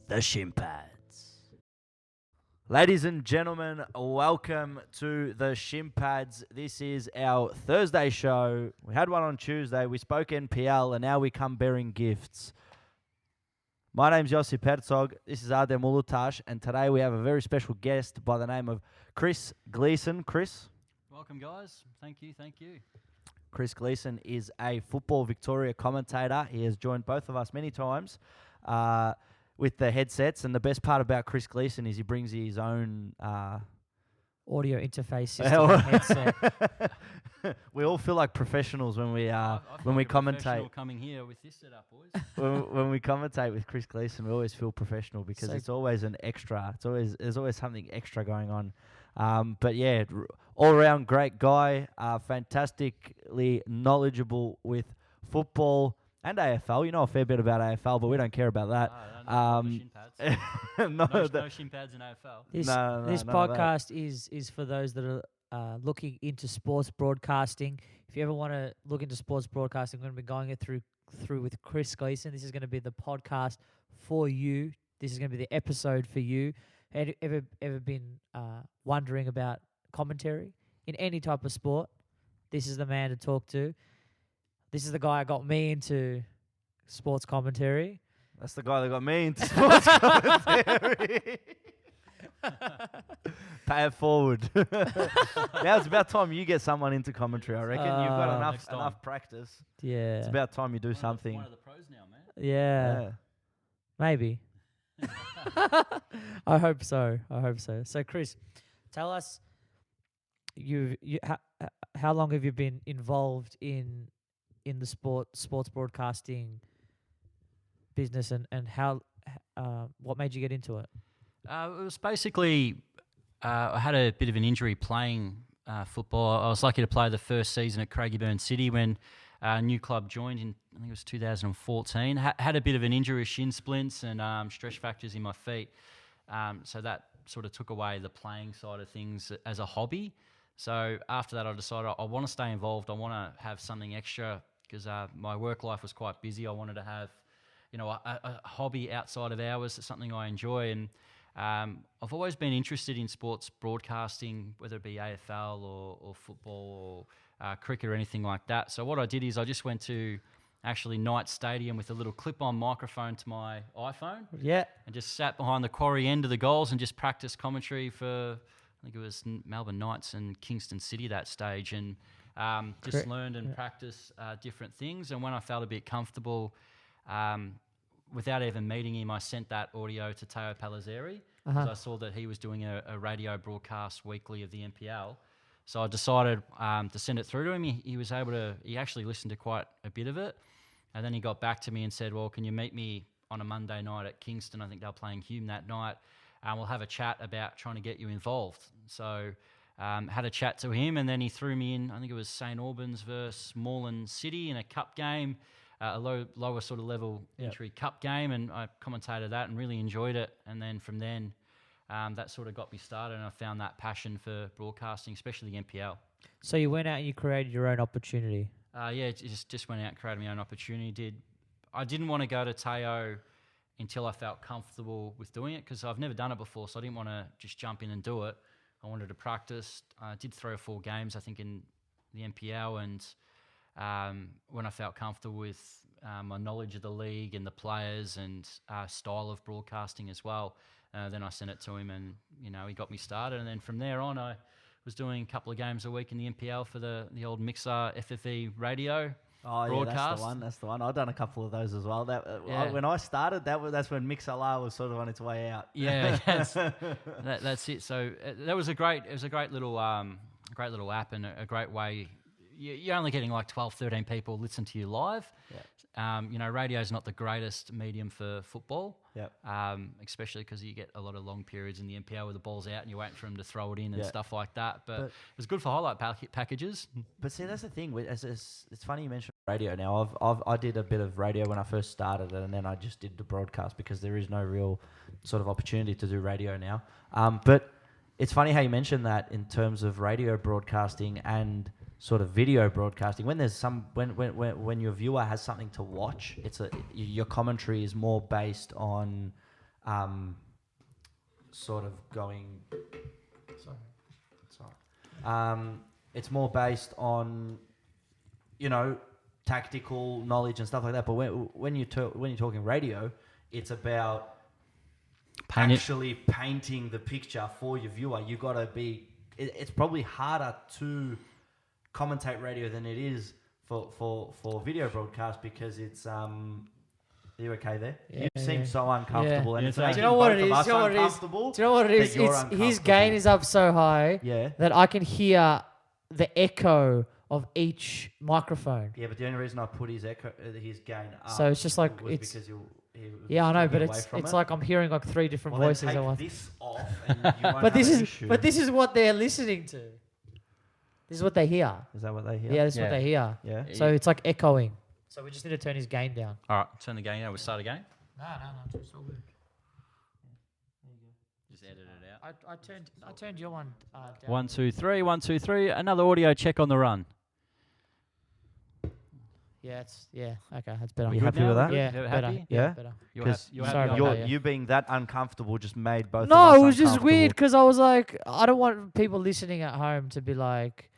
the Shin Pads. Ladies and gentlemen, welcome to the Shin Pads. This is our Thursday show. We had one on Tuesday. We spoke NPL, and now we come bearing gifts. My name's Josip Herzog. This is Adem Ulutash, and today we have a very special guest by the name of Chris Gleeson. Chris? Welcome, guys. Thank you. Chris Gleeson is a Football Victoria commentator. He has joined both of us many times with the headsets, and the best part about Chris Gleeson is he brings his own audio interface system and headset. We all feel like professionals when we I when we feel like a commentate. professional coming here with this setup, boys. when we commentate with Chris Gleeson, we always feel professional because So- it's always an extra. There's always something extra going on. But yeah, all around great guy, fantastically knowledgeable with football and AFL. You know a fair bit about AFL, but we don't care about that. No shin pads. No, No shin pads in AFL. This No, this none of that. podcast is for those that are looking into sports broadcasting. If you ever want to look into sports broadcasting, I'm going to be going it through with Chris Gleeson. This is going to be the podcast for you. This is going to be the episode for you. Ever been wondering about commentary in any type of sport? This is the man to talk to. This is the guy that got me into sports commentary. That's the guy that got me into sports commentary. Pay it forward. Now it's about time you get someone into commentary, I reckon. You've got Next time. enough practice. Yeah. It's about time you do something. One of the pros now, man. Yeah. Maybe. I hope so. So, Chris, tell us, how long have you been involved in the sports broadcasting business, and how what made you get into it? It was basically I had a bit of an injury playing football. I was lucky to play the first season at Craigieburn City when a new club joined in, I think it was 2014. Had a bit of an injury with shin splints and stress fractures in my feet. So that sort of took away the playing side of things as a hobby. So after that, I decided I want to stay involved. I want to have something extra because my work life was quite busy. I wanted to have, a hobby outside of hours. It's something I enjoy. And I've always been interested in sports broadcasting, whether it be AFL or football or cricket or anything like that. So what I did is I just went to actually Knight Stadium with a little clip-on microphone to my iPhone Yeah. and just sat behind the quarry end of the goals and just practiced commentary for, I think it was Melbourne Knights and Kingston City that stage, and just learned and practiced different things. And when I felt a bit comfortable, without even meeting him, I sent that audio to Teo Palazzeri because I saw that he was doing a radio broadcast weekly of the NPL. So I decided to send it through to him. He was able to, he actually listened to quite a bit of it. And then he got back to me and said, well, can you meet me on a Monday night at Kingston? I think they were playing Hume that night. We'll have a chat about trying to get you involved. So had a chat to him, and then he threw me in, I think it was St Albans versus Moreland City in a cup game, a lower sort of level entry cup game, and I commentated that and really enjoyed it. And then from then, that sort of got me started, and I found that passion for broadcasting, especially the NPL. So you went out and you created your own opportunity. Just went out and created my own opportunity. I didn't want to go to Teo until I felt comfortable with doing it because I've never done it before, so I didn't want to just jump in and do it. I wanted to practice. I did 3 or 4 games, I think, in the NPL, and when I felt comfortable with my knowledge of the league and the players and style of broadcasting as well, then I sent it to him, and he got me started. And then from there on, I was doing a couple of games a week in the NPL for the old Mixer FFE radio. Oh broadcast. yeah, that's the one. I've done a couple of those as well. Yeah. When I started, that's when Mixlr was sort of on its way out. Yeah, that's it. So that was a great little app and a great way. You're only getting like 12, 13 people listen to you live. Yeah. Radio is not the greatest medium for football. Yep. Especially because you get a lot of long periods in the NPL where the ball's out and you're waiting for them to throw it in and stuff like that. But it was good for highlight packages. But see, that's the thing. It's funny you mentioned radio. Now, I did a bit of radio when I first started, and then I just did the broadcast because there is no real sort of opportunity to do radio now. But it's funny how you mentioned that in terms of radio broadcasting and sort of video broadcasting. When there's when your viewer has something to watch, your commentary is more based on sort of going. Sorry. It's more based on, tactical knowledge and stuff like that. But when you're talking radio, it's about actually painting the picture for your viewer. You got to be. It's probably harder to commentate radio than it is for video broadcast because it's. Are you okay there? Yeah, you seem so uncomfortable, and it's Do making you know what both it of is? us Do you know what it is? uncomfortable. Do you know what it is? that you're It's his uncomfortable. gain is up so high Yeah. that I can hear the echo of each microphone. Yeah, but the only reason I put his gain up. So it's just like was it's. because he was Yeah, I know, but away from it's it. like I'm hearing like 3 different Well, voices then at take once. this off, and you won't But have an this issue. is what they're listening to. This is what they hear. Is that what they hear? Yeah, this is what they hear. Yeah. So it's like echoing. So we just need to turn his gain down. All right, turn the gain down. We'll start again. No, it's all good. Just edit it out. I turned your one down. 1, 2, 3. 1, 2, 3. Another audio check on the run. Yeah, okay, that's better. Are you happy with that? Yeah, You're better. happy? Yeah, Yeah? better. Because You're Sorry happy about on that, that? you being that uncomfortable just made both of No, us it was just uncomfortable. weird because I was like, I don't want people listening at home to be like,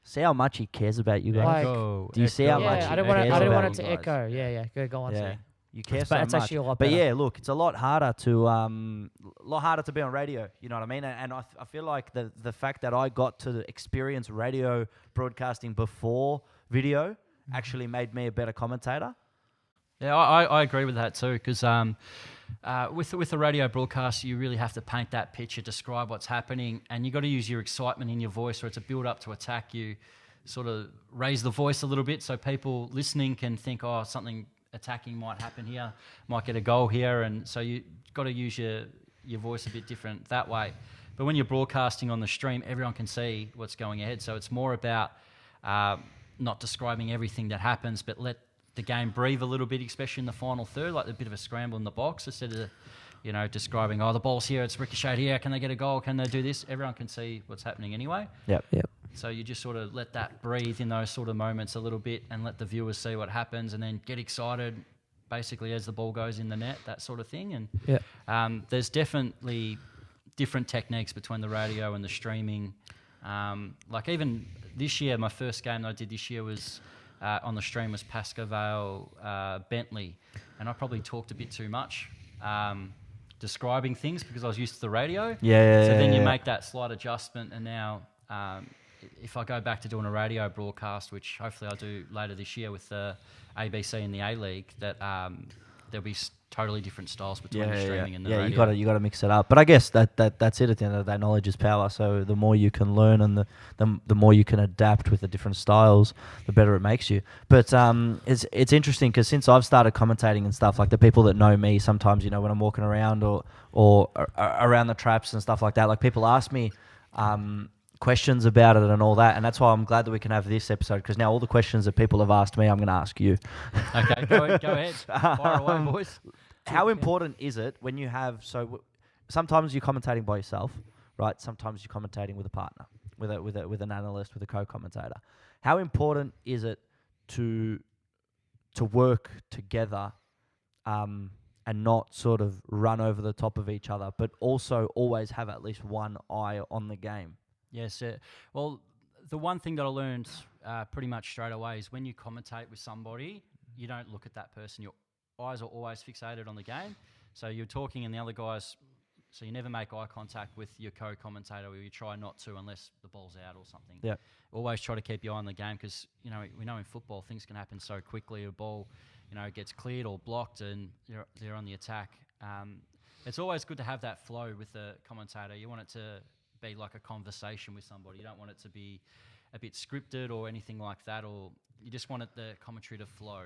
See how much he cares about you guys. Like- Echo, Do you see how echo. much yeah, he I don't want cares it. I don't about want it you to guys. echo. Yeah, go on. Yeah. Sorry. You care It's so it's much. actually a lot But better. yeah, look, it's a lot harder to be on radio. You know what I mean? And I feel like the fact that I got to experience radio broadcasting before video actually made me a better commentator. Yeah, I agree with that too, because with the radio broadcast, you really have to paint that picture, describe what's happening, and you got to use your excitement in your voice, or it's a build up to attack. You sort of raise the voice a little bit, so people listening can think, oh, something attacking might happen here, might get a goal here, and so you got to use your voice a bit different that way. But when you're broadcasting on the stream, everyone can see what's going ahead, so it's more about not describing everything that happens, but let the game breathe a little bit, especially in the final third, like a bit of a scramble in the box, instead of describing, oh, the ball's here, it's ricocheted here, can they get a goal, can they do this? Everyone can see what's happening anyway. Yep. So you just sort of let that breathe in those sort of moments a little bit and let the viewers see what happens, and then get excited basically as the ball goes in the net, that sort of thing. And there's definitely different techniques between the radio and the streaming. Like even this year, my first game that I did this year was on the stream was Pascoe Vale Bentley, and I probably talked a bit too much describing things because I was used to the radio. So then you make that slight adjustment, and now if I go back to doing a radio broadcast, which hopefully I'll do later this year with the ABC and the A-League, that there'll be totally different styles between the streaming and the radio. you gotta mix it up. But I guess that's it at the end of the day. Knowledge is power. So the more you can learn and the more you can adapt with the different styles, the better it makes you. But it's interesting because since I've started commentating and stuff, like the people that know me, sometimes when I'm walking around or around the traps and stuff like that, like people ask me questions about it and all that, and that's why I'm glad that we can have this episode, because now all the questions that people have asked me, I'm going to ask you. Okay, go ahead. Fire away, boys. How important is it when you have sometimes you're commentating by yourself, right? Sometimes you're commentating with a partner, with an analyst, with a co-commentator. How important is it to work together and not sort of run over the top of each other, but also always have at least one eye on the game? Yes. Well, the one thing that I learned pretty much straight away is when you commentate with somebody, you don't look at that person. Your eyes are always fixated on the game. So you're talking and the other guys, so you never make eye contact with your co-commentator, or you try not to unless the ball's out or something. Yeah. Always try to keep your eye on the game, because we know in football things can happen so quickly. A ball, gets cleared or blocked, and they're on the attack. It's always good to have that flow with the commentator. You want it to be like a conversation with somebody. You don't want it to be a bit scripted or anything like that, or you just want the commentary to flow.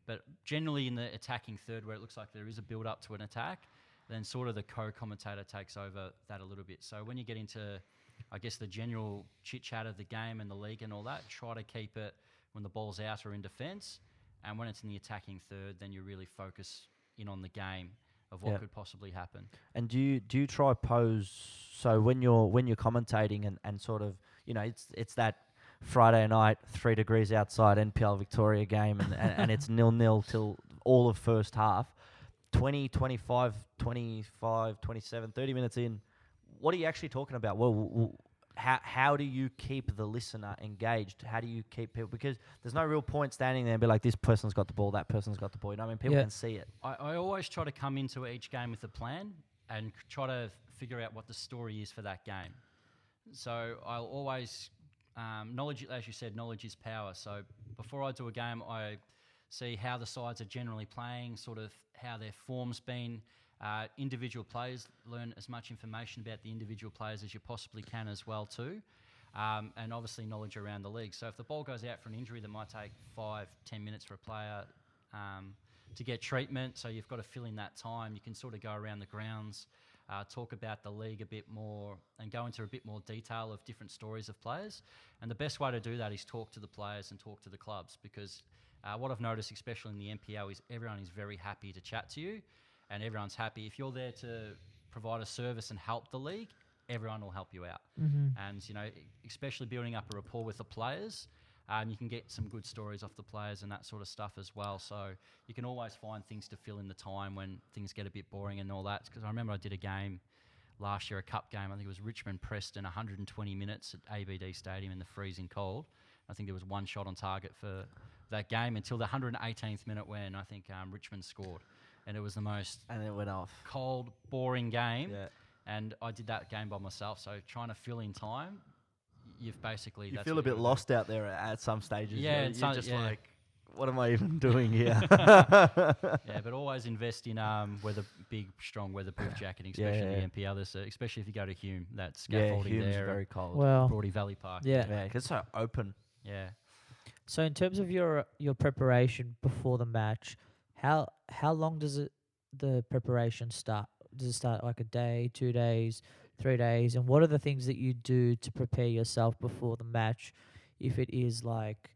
But generally in the attacking third, where it looks like there is a build up to an attack, then sort of the co-commentator takes over that a little bit. So when you get into, I guess, the general chit-chat of the game and the league and all that, try to keep it when the ball's out or in defence, and when it's in the attacking third, then you really focus in on the game of what could possibly happen. And do you try pose, so when you're commentating and sort of, it's that Friday night, 3 degrees outside NPL Victoria game, and it's 0-0 till all of first half. 20, 25, 25, 27, 30 minutes in, what are you actually talking about? Well, how do you keep the listener engaged? How do you keep people? Because there's no real point standing there and be like, this person's got the ball, that person's got the ball. You know what I mean? People can see it. I always try to come into each game with a plan and try to figure out what the story is for that game. So I'll always, knowledge, as you said, knowledge is power. So before I do a game, I see how the sides are generally playing, sort of how their form's been. Individual players, learn as much information about the individual players as you possibly can as well too. And obviously knowledge around the league. So if the ball goes out for an injury that might take 5-10 minutes for a player to get treatment, so you've got to fill in that time, you can sort of go around the grounds, talk about the league a bit more and go into a bit more detail of different stories of players. And the best way to do that is talk to the players and talk to the clubs, because what I've noticed, especially in the NPL, is everyone is very happy to chat to you. And everyone's happy. If you're there to provide a service and help the league, everyone will help you out. And, you know, especially building up a rapport with the players, you can get some good stories off the players and that sort of stuff as well. So you can always find things to fill in the time when things get a bit boring and all that. Because I remember I did a game last year, a cup game. I think it was Richmond-Preston, 120 minutes at ABD Stadium in the freezing cold. I think there was one shot on target for that game until the 118th minute when I think Richmond scored. And it was the most and it went off. Cold, boring game. Yeah. And I did that game by myself. So trying to fill in time, you've basically... You feel a bit lost out there at some stages. Yeah. You're just like, what am I even doing here? Yeah, but always invest in strong weatherproof jacketing, especially in the NPL. Especially if you go to Hume, that scaffolding Hume's there. very cold. Well, Broady Valley Park. Yeah. Yeah, 'cause it's so open. Yeah. So in terms of your preparation before the match, how long does the preparation start? Does it start like a day, 2 days, 3 days? And what are the things that you do to prepare yourself before the match? If it is like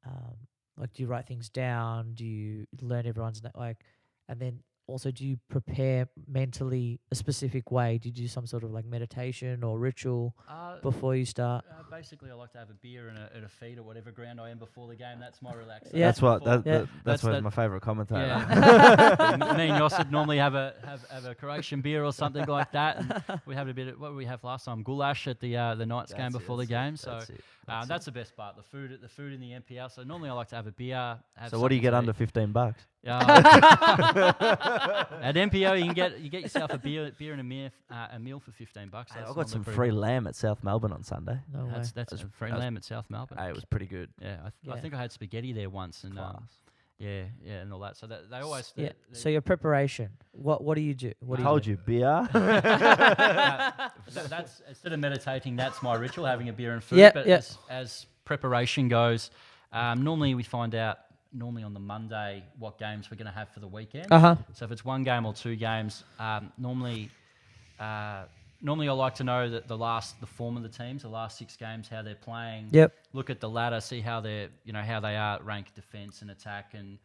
do you write things down? Do you learn everyone's and then also do you prepare mentally a specific way? Do you do some sort of like meditation or ritual before you start? Basically, I like to have a beer and a feed at whatever ground I am before the game. That's my relaxation. Yeah. That's my favourite commentator. Yeah. Me and Yoss would normally have a Croatian beer or something like that, and we have a bit of what did we have last time, goulash at the Knights game before the game. So that's the best part. The food in the NPL. So normally I like to have a beer. So what do you get under $15? At NPO, you get yourself a beer and a meal for $15. Hey, I got some free lamb at South Melbourne on Sunday. No way. That's a free lamb at South Melbourne. Hey, it was pretty good. Yeah, I think I had spaghetti there once, and and all that. So they always So your preparation, what do you do? I told you, beer. That's instead of meditating, that's my ritual, having a beer and food. As preparation goes, normally we find out on the Monday what games we're going to have for the weekend. So if it's one game or two games, normally I like to know that the form of the teams, the last 6 games, how they're playing. Look at the ladder, see how they are ranked defence and attack, and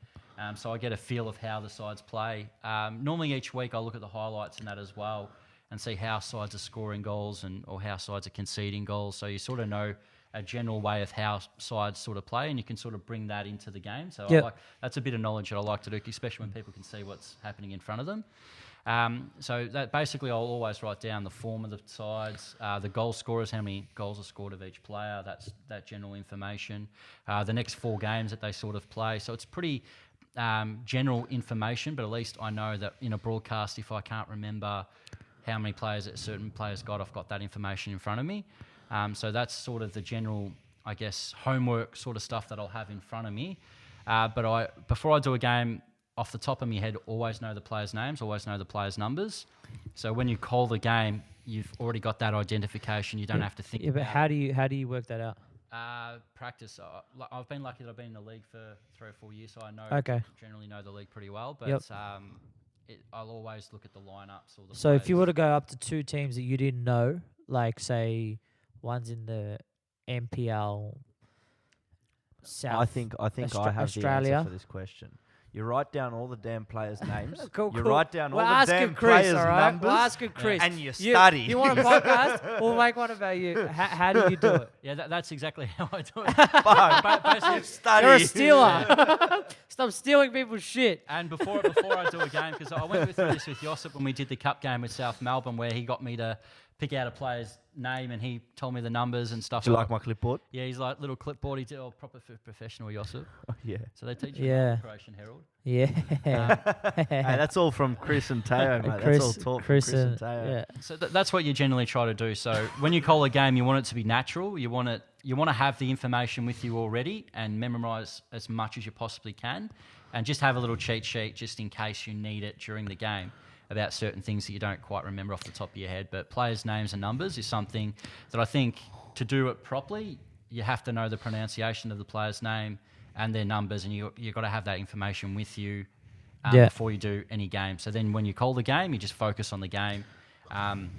so I get a feel of how the sides play. Normally each week I look at the highlights and that as well, and see how sides are scoring goals or how sides are conceding goals. So you sort of know a general way of how sides sort of play, and you can sort of bring that into the game. So that's a bit of knowledge that I like to do, especially when people can see what's happening in front of them. So that basically I'll always write down the form of the sides, the goal scorers, how many goals are scored of each player. That's that general information. The next 4 games that they sort of play. So it's pretty general information, but at least I know that in a broadcast, if I can't remember how many players that certain players got, I've got that information in front of me. So that's sort of the general, I guess, homework sort of stuff that I'll have in front of me. But before I do a game, off the top of my head, always know the players' names, always know the players' numbers. So when you call the game, you've already got that identification. You don't have to think. Yeah, but how do you work that out? Practice. I've been lucky that I've been in the league for 3 or 4 years, so I generally know the league pretty well. But I'll always look at the lineups or the. So if you were to go up to 2 teams that you didn't know, like say one's in the NPL South, I think I have Australia. the answer for this question. You write down all the damn players' names. Cool, You cool. write down We're all the asking damn Chris, players' all right? numbers. We're asking Chris. And you study. You want a podcast? We'll make one about you. How do you do it? Yeah, that's exactly how I do it. Fuck. Basically, Study. You're a stealer. Stop stealing people's shit. and before I do a game, because I went through this with Josip when we did the cup game with South Melbourne, where he got me to pick out a player's name and he told me the numbers and stuff. Do you like my clipboard? Yeah, he's like little clipboard. He did proper professional Josip. Yeah. So they teach you Yeah. the Croatian Herald. Yeah. Hey, that's all from Chris and Teo, mate. Chris, that's all taught Chris from Chris and and Teo. yeah. So that's what you generally try to do. So when you call a game, you want it to be natural. You want to have the information with you already and memorize as much as you possibly can, and just have a little cheat sheet just in case you need it during the game about certain things that you don't quite remember off the top of your head. But players' names and numbers is something that I think to do it properly, you have to know the pronunciation of the player's name and their numbers, and you've got to have that information with you before you do any game. So then when you call the game, you just focus on the game, and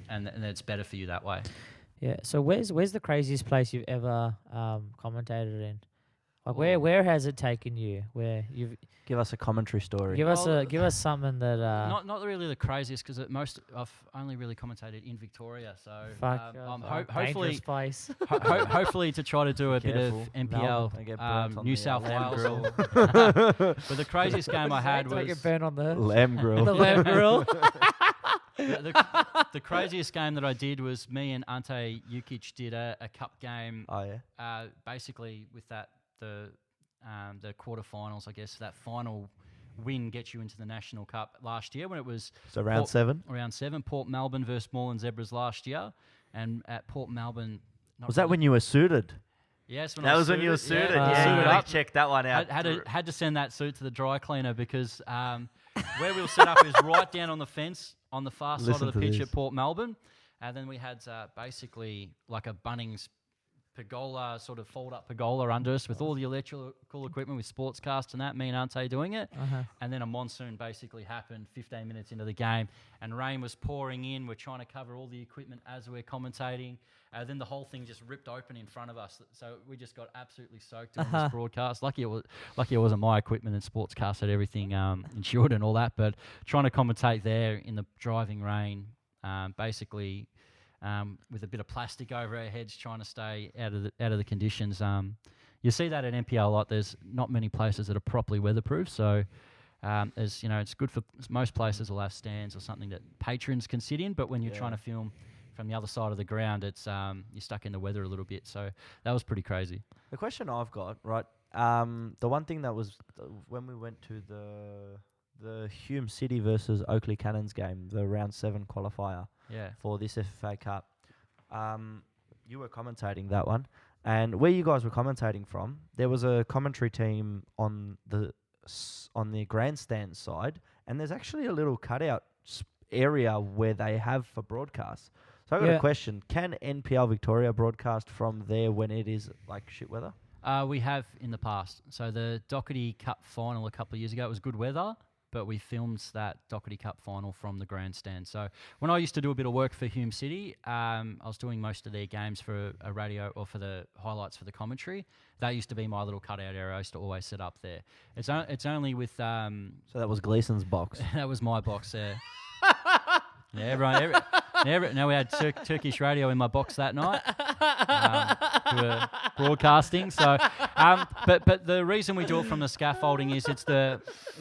it's better for you that way. Yeah. So where's the craziest place you've ever commentated in? Like where has it taken you? Where you've Give us a commentary story. give us something that Not really the craziest, because I've only really commentated in Victoria. So hopefully hopefully place. hopefully to try to do a bit of Careful. NPL, Don't get burnt on New the South lamb Wales. grill. But the craziest game I had Don't was get burnt on the Lamb grill. the lamb grill. the craziest game that I did was me and Ante Jukic did a cup game. Oh, yeah. Basically with the quarterfinals, I guess that final win gets you into the National Cup last year when it was So round 7. Round 7, Port Melbourne versus Moreland Zebras last year, and at Port Melbourne. Was that when you were suited? Yes, when That I was when you were suited. suited. Yeah. Yeah, Suited you up. check that one out. Had to send that suit to the dry cleaner because where we were set up is right down on the fence on the far side Listen of the to pitch this. at Port Melbourne, and then we had basically like a Bunnings pergola, sort of fold-up pergola under us with all the electrical equipment with sportscast and that, me and Ante doing it. And then a monsoon basically happened 15 minutes into the game, and rain was pouring in. We're trying to cover all the equipment as we're commentating. Then the whole thing just ripped open in front of us. So we just got absolutely soaked in this broadcast. Lucky it wasn't my equipment, and sportscast had everything insured and all that. But trying to commentate there in the driving rain, basically with a bit of plastic over our heads, trying to stay out of the conditions. You see that at NPL a lot. There's not many places that are properly weatherproof. So as you know, it's good for most places will have stands or something that patrons can sit in. But when you're trying to film from the other side of the ground, it's you're stuck in the weather a little bit. So that was pretty crazy. The question I've got, right, the one thing that was when we went to the Hume City versus Oakley Cannons game, the round 7 qualifier for this FFA Cup, you were commentating that one, and where you guys were commentating from, there was a commentary team on the grandstand side, and there's actually a little cutout area where they have for broadcasts. So I got a question: can NPL Victoria broadcast from there when it is like shit weather? We have in the past. So the Doherty Cup final a couple of years ago, it was good weather, but we filmed that Doherty Cup final from the grandstand. So when I used to do a bit of work for Hume City, I was doing most of their games for a radio or for the highlights for the commentary. That used to be my little cutout area. I used to always set up there. It's only with... So that was Gleeson's box. That was my box there. Now we had Turkish radio in my box that night. We were broadcasting. So, but the reason we do it from the scaffolding is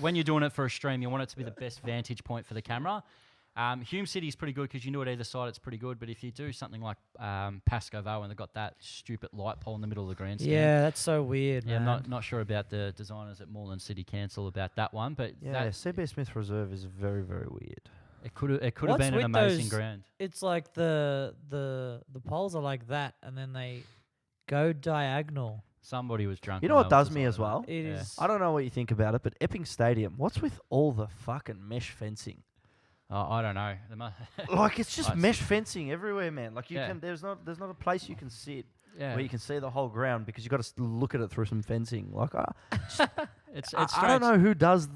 when you're doing it for a stream, you want it to be the best vantage point for the camera. Hume City is pretty good because you know at either side it's pretty good. But if you do something like Pascoe and they've got that stupid light pole in the middle of the grandstand. Yeah, that's so weird, Yeah, man. not sure about the designers at Moreland City Council about that one. But Yeah, CB Smith Reserve is very, very weird. it could have What's been an with amazing those- ground. It's like the poles are like that, and then they go diagonal. Somebody was drunk. You know when what they were does me as designing well? It Yeah. is. I don't know what you think about it, but Epping Stadium, what's with all the fucking mesh fencing? Oh, I don't know. Like it's just I mesh fencing everywhere, man. Like Yeah. there's not a place you can sit Yeah. where you can see the whole ground because you got to look at it through some fencing. Like It's I strange. don't know who does.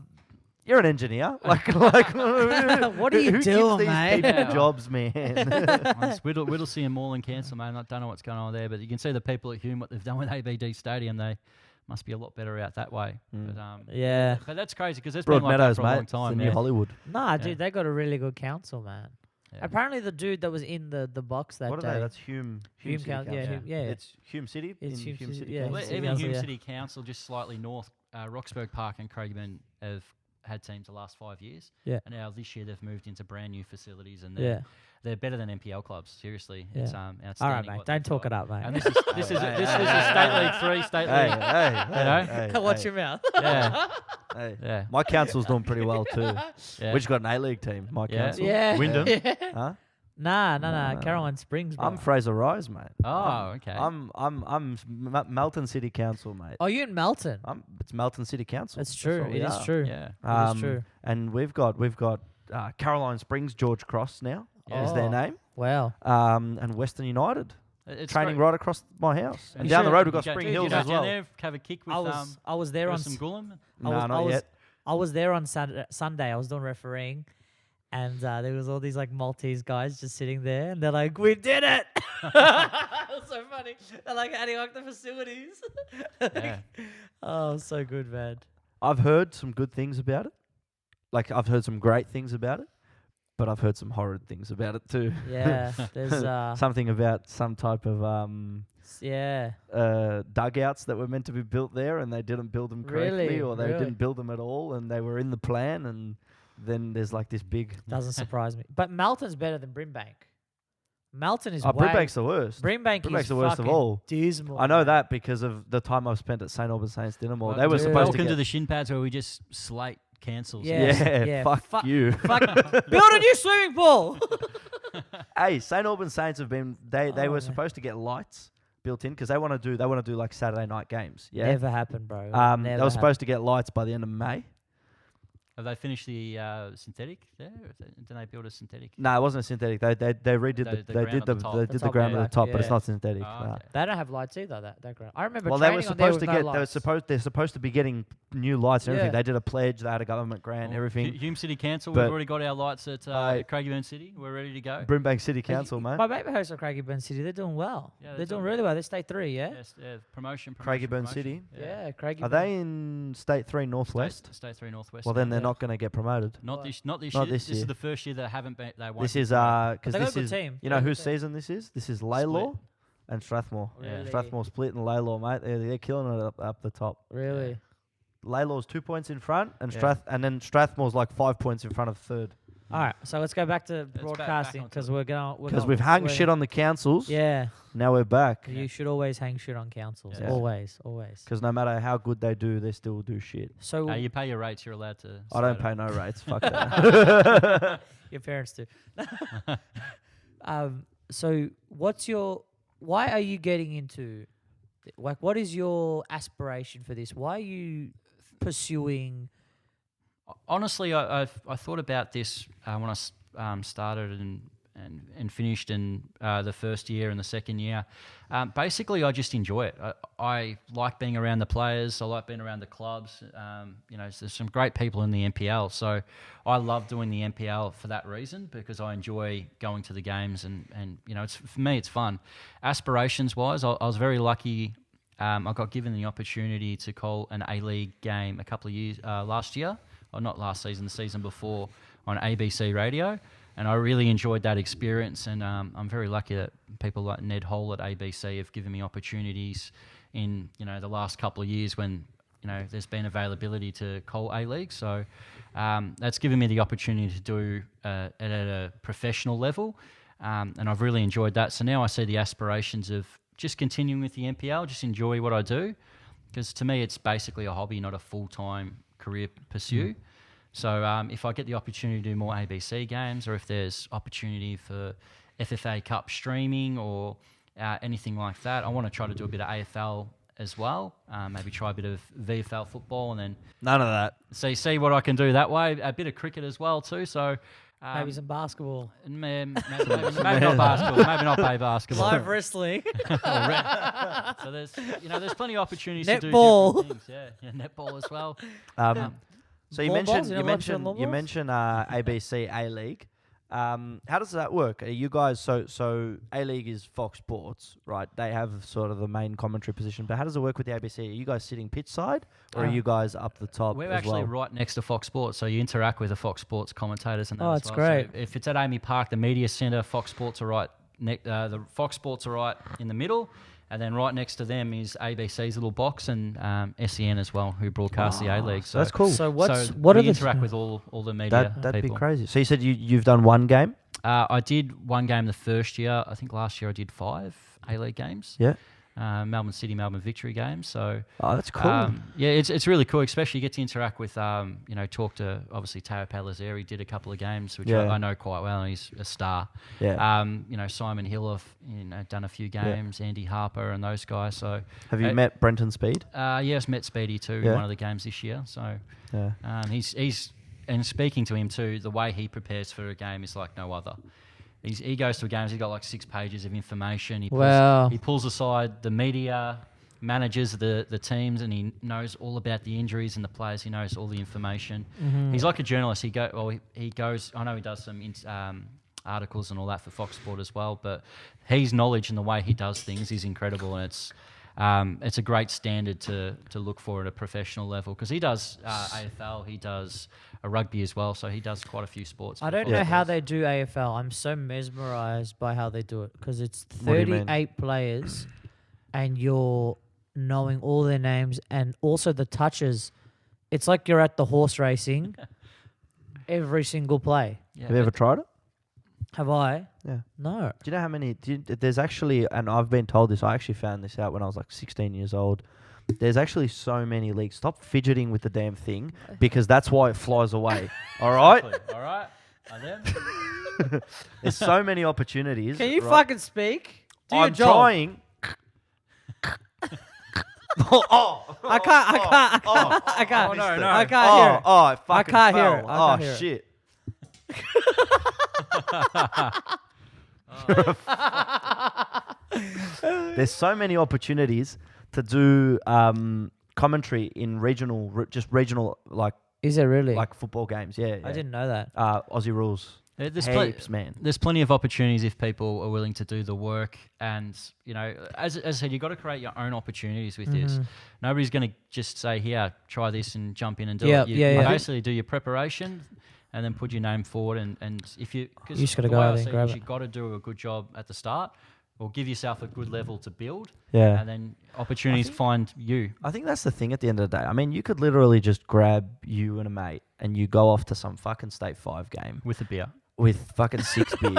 You're an engineer. Like What are you who doing, gives these mate? people Yeah. jobs, man? It's Whittlesea and Moreland Council, man. I don't know what's going on there, but you can see the people at Hume, what they've done with ABD Stadium. They must be a lot better out that way. But Yeah. but that's crazy because it's been like Broadmeadows, that for a long mate. It's the time. new Yeah. Hollywood. Nah, Yeah. dude, they got a really good council, man. Yeah. Apparently, the dude that was in the box that What are day. they? That's Hume. Hume City Council, yeah, Council. Hume, yeah. It's Hume City. It's in Hume City, yeah. Council. Well, City even Council, Hume yeah. City Council, just slightly north, Roxburgh Park and Craigieburn have had teams the last 5 years. Yeah. And now this year they've moved into brand new facilities and Yeah. they're better than NPL clubs. Seriously, Yeah. it's All outstanding. right, mate. what Don't they've talk got. it up, mate. And this is this is Hey, this hey, is hey, a state hey. league 3, state Hey, league. hey, know? hey, Watch hey, your mouth. Yeah, hey. yeah, My council's doing pretty well too. yeah. We just got an A-League team. My Yeah. council. Yeah. Wyndham? Yeah. Huh? Nah, No. Caroline Springs, bro. I'm Fraser Rise, mate. Oh, okay. I'm Melton City Council, mate. Oh, you in Melton? It's Melton City Council. That's true. what we It is are. true. Yeah. It is true. And we've got Caroline Springs George Cross now is their Oh. name. Wow. And Western United It's training great. right across my house. And You down the should- road we've got you Spring dude, Hills you go as down well. there, have a kick with I was there on some Gulam. No, I was- not yet. I was there on Sunday. I was doing refereeing, and there was all these like Maltese guys just sitting there, and they're like, "We did it!" It was so funny. They're like adding up the facilities. Yeah. Oh, so good, man. I've heard some good things about it. Like I've heard some great things about it, but I've heard some horrid things about it too. Yeah, there's Something about some type of yeah. dugouts that were meant to be built there, and they didn't build them correctly, Really? or they Really? didn't build them at all, and they were in the plan, and then there's like this big. Doesn't surprise me. But Melton's better than Brimbank. Melton is Oh, way. Brimbank's the worst. Brimbank Brimbank's is the worst of fucking all. dismal. I know man. that because of the time I've spent at St Albans Saints Dinamo. They were dude. supposed Welcome to to get. the shin pads where we just slate cancels. Yeah. Yeah, fuck Fuck- you. Fuck, build a new swimming pool. Hey, St Albans Saints have been. They Oh, were man. supposed to get lights built in because they want to do like Saturday night games. Yeah. Never happened, bro. They Never were supposed to get lights by the end of May. Have they finished the synthetic there? Or did they build a synthetic? No, it wasn't a synthetic. They redid The they ground did at the the top. they The did the top, ground yeah. at the top, but it's Yeah. not synthetic. Oh, no. okay. They don't have lights either. That ground. I remember. Well, they were training on there supposed to with get. no They were lights. they're supposed to be getting new lights and everything. Yeah. They did a pledge. They had a government grant. Well, Everything. Hume City Council, But we've already got our lights at I- Craigieburn City. We're ready to go. Brimbank City Council, mate. My baby hosts at Craigieburn City. They're doing well. Yeah, they're they're doing doing really well. They stay 3, yeah. Yes, promotion. Craigieburn City. Yeah, Craigieburn. Are they in State 3 Northwest? State 3 Northwest. Well, then they're Yeah. not going to get promoted. Not this year. Not this This year. is the first year they haven't been. They won't. This be is promoted. because They got a this good is team. you They know got a whose good team. season this is? This is Laylaw and Strathmore. Really? Strathmore split and Laylaw, mate. They're killing it up the top. Really? Laylaw's 2 points in front, and Yeah. then Strathmore's like 5 points in front of third. All right. So let's go back to back broadcasting onto because it. we're going. Because we've hung shit on the councils. Yeah. Now we're back. You should always hang shit on councils. Yeah. Always. Always. Because no matter how good they do, they still do shit. So You pay your rates. You're allowed to. I don't slate pay it. no rates. Fuck that. your parents do. So why are you getting into, like, what is your aspiration for this? Why are you pursuing? Honestly, I thought about this when I started and finished in the first year and the second year. Basically, I just enjoy it. I like being around the players. I like being around the clubs. There's some great people in the NPL, so I love doing the NPL for that reason because I enjoy going to the games and it's for me it's fun. Aspirations wise, I was very lucky. I got given the opportunity to call an A-League game a couple of years last year. Or not last season, the season before, on ABC radio, and I really enjoyed that experience. And I'm very lucky that people like Ned Hall at ABC have given me opportunities in the last couple of years when there's been availability to call A-League. So that's given me the opportunity to do it at a professional level, and I've really enjoyed that. So now I see the aspirations of just continuing with the NPL, just enjoy what I do, because to me it's basically a hobby, not a full-time career pursuit. So if I get the opportunity to do more ABC games, or if there's opportunity for FFA Cup streaming or anything like that, I want to try to do a bit of AFL as well. Maybe try a bit of VFL football, and then None of that. see what I can do that way. A bit of cricket as well too. So Maybe some basketball. maybe not basketball. Maybe not play basketball. Live wrestling. So there's plenty of opportunities to do Netball. different things. Yeah, netball as well. So you Lawn mentioned balls? You know, watching lawn you balls? mentioned ABC A League. How does that work? Are you guys so A-League is Fox Sports, right? They have sort of the main commentary position, but how does it work with the ABC? Are you guys sitting pitch side, or are you guys up the top? We're as actually well? right next to Fox Sports, so you interact with the Fox Sports commentators and that. Oh, as it's well. great. So if it's at Amy Park, the media centre, Fox Sports are right. The Fox Sports are right in the middle, and then right next to them is ABC's little box and SEN as well, who broadcast the A-League. So that's cool. So what are we the interact with all the media That'd be people. crazy. So you said you've done one game? I did one game the first year. I think last year I did 5 A-League games. Yeah. Melbourne City, Melbourne Victory games. So that's cool. yeah, it's really cool, especially you get to interact with, talk to obviously Teo Palazzeri did a couple of games, which I know quite well, and he's a star. Yeah. Simon Hill have done a few games, Andy Harper and those guys. So have you met Brenton Speed? Yes, met Speedy too in one of the games this year. So he's and speaking to him too, the way he prepares for a game is like no other. He goes to a game, he's got like 6 pages of information. He pulls aside the media, managers the teams, and he knows all about the injuries and the players. He knows all the information. Mm-hmm. He's like a journalist. He goes. I know he does some articles and all that for Fox Sport as well. But his knowledge and the way he does things is incredible, and it's a great standard to look for at a professional level, because he does AFL, he does a rugby as well, so he does quite a few sports. I don't know how they do AFL. I'm so mesmerized by how they do it, because it's What do you mean? 38 players and you're knowing all their names and also the touches. It's like you're at the horse racing every single play. Yeah, Have you ever tried it? Have I? Yeah. No. Do you know how many? There's actually, and I've been told this. I actually found this out when I was like 16 years old. There's actually so many leagues. Stop fidgeting with the damn thing, because that's why it flies away. All right. All right. And then? There's so many opportunities. Can you right? fucking speak? Do your I'm job. trying. I can't. Oh, no. I can't hear it. Oh, it fucking I can't hear fell. it. I can't hear Oh it. shit. There's so many opportunities to do commentary in regional like Is it really? football games. Yeah, I didn't know that. Aussie rules. There's Heaps, man. There's plenty of opportunities if people are willing to do the work, and as I said, you've got to create your own opportunities with this. Nobody's going to just say, "Here, try this," and jump in and do it. You basically do your preparation, and then put your name forward. And if you just gotta go out and grab it. You've got to do a good job at the start, or give yourself a good level to build. Yeah. And then opportunities find you. I think that's the thing at the end of the day. I mean, you could literally just grab you and a mate and you go off to some fucking State 5 game With a beer. with fucking 6 beers.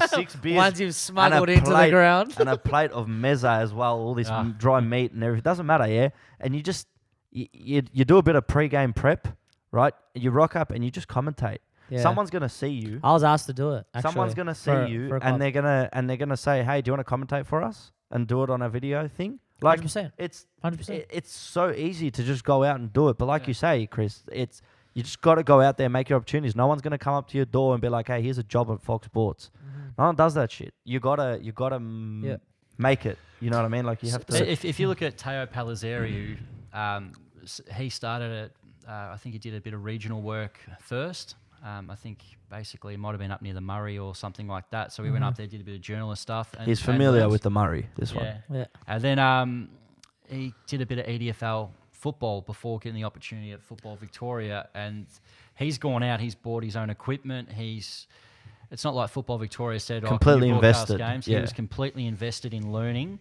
6 beers. Ones you've smuggled into the plate. ground. And a plate of meza as well, all this dry meat and everything. Doesn't matter, yeah? And you just, you do a bit of pre-game prep, right? You rock up and you just commentate. Yeah. Someone's going to see you. I was asked to do it. Actually, Someone's going to see for you a and club. they're going to say, "Hey, do you want to commentate for us?" And do it on a video thing. Like 100%. it's 100%. it's so easy to just go out and do it. But like you say, Chris, you just got to go out there and make your opportunities. No one's going to come up to your door and be like, "Hey, here's a job at Fox Sports." No one does that shit. You gotta make it. You know what I mean? Like you have to. If you look at Teo Palazzeri, who he started at, I think he did a bit of regional work first. I think basically it might have been up near the Murray or something like that. So we went up there, did a bit of journalist stuff. And He's familiar with the Murray, this one. Yeah. And then he did a bit of EDFL football before getting the opportunity at Football Victoria. And he's gone out, he's bought his own equipment. It's not like Football Victoria said, completely can you broadcast invested. games? Yeah. He was completely invested in learning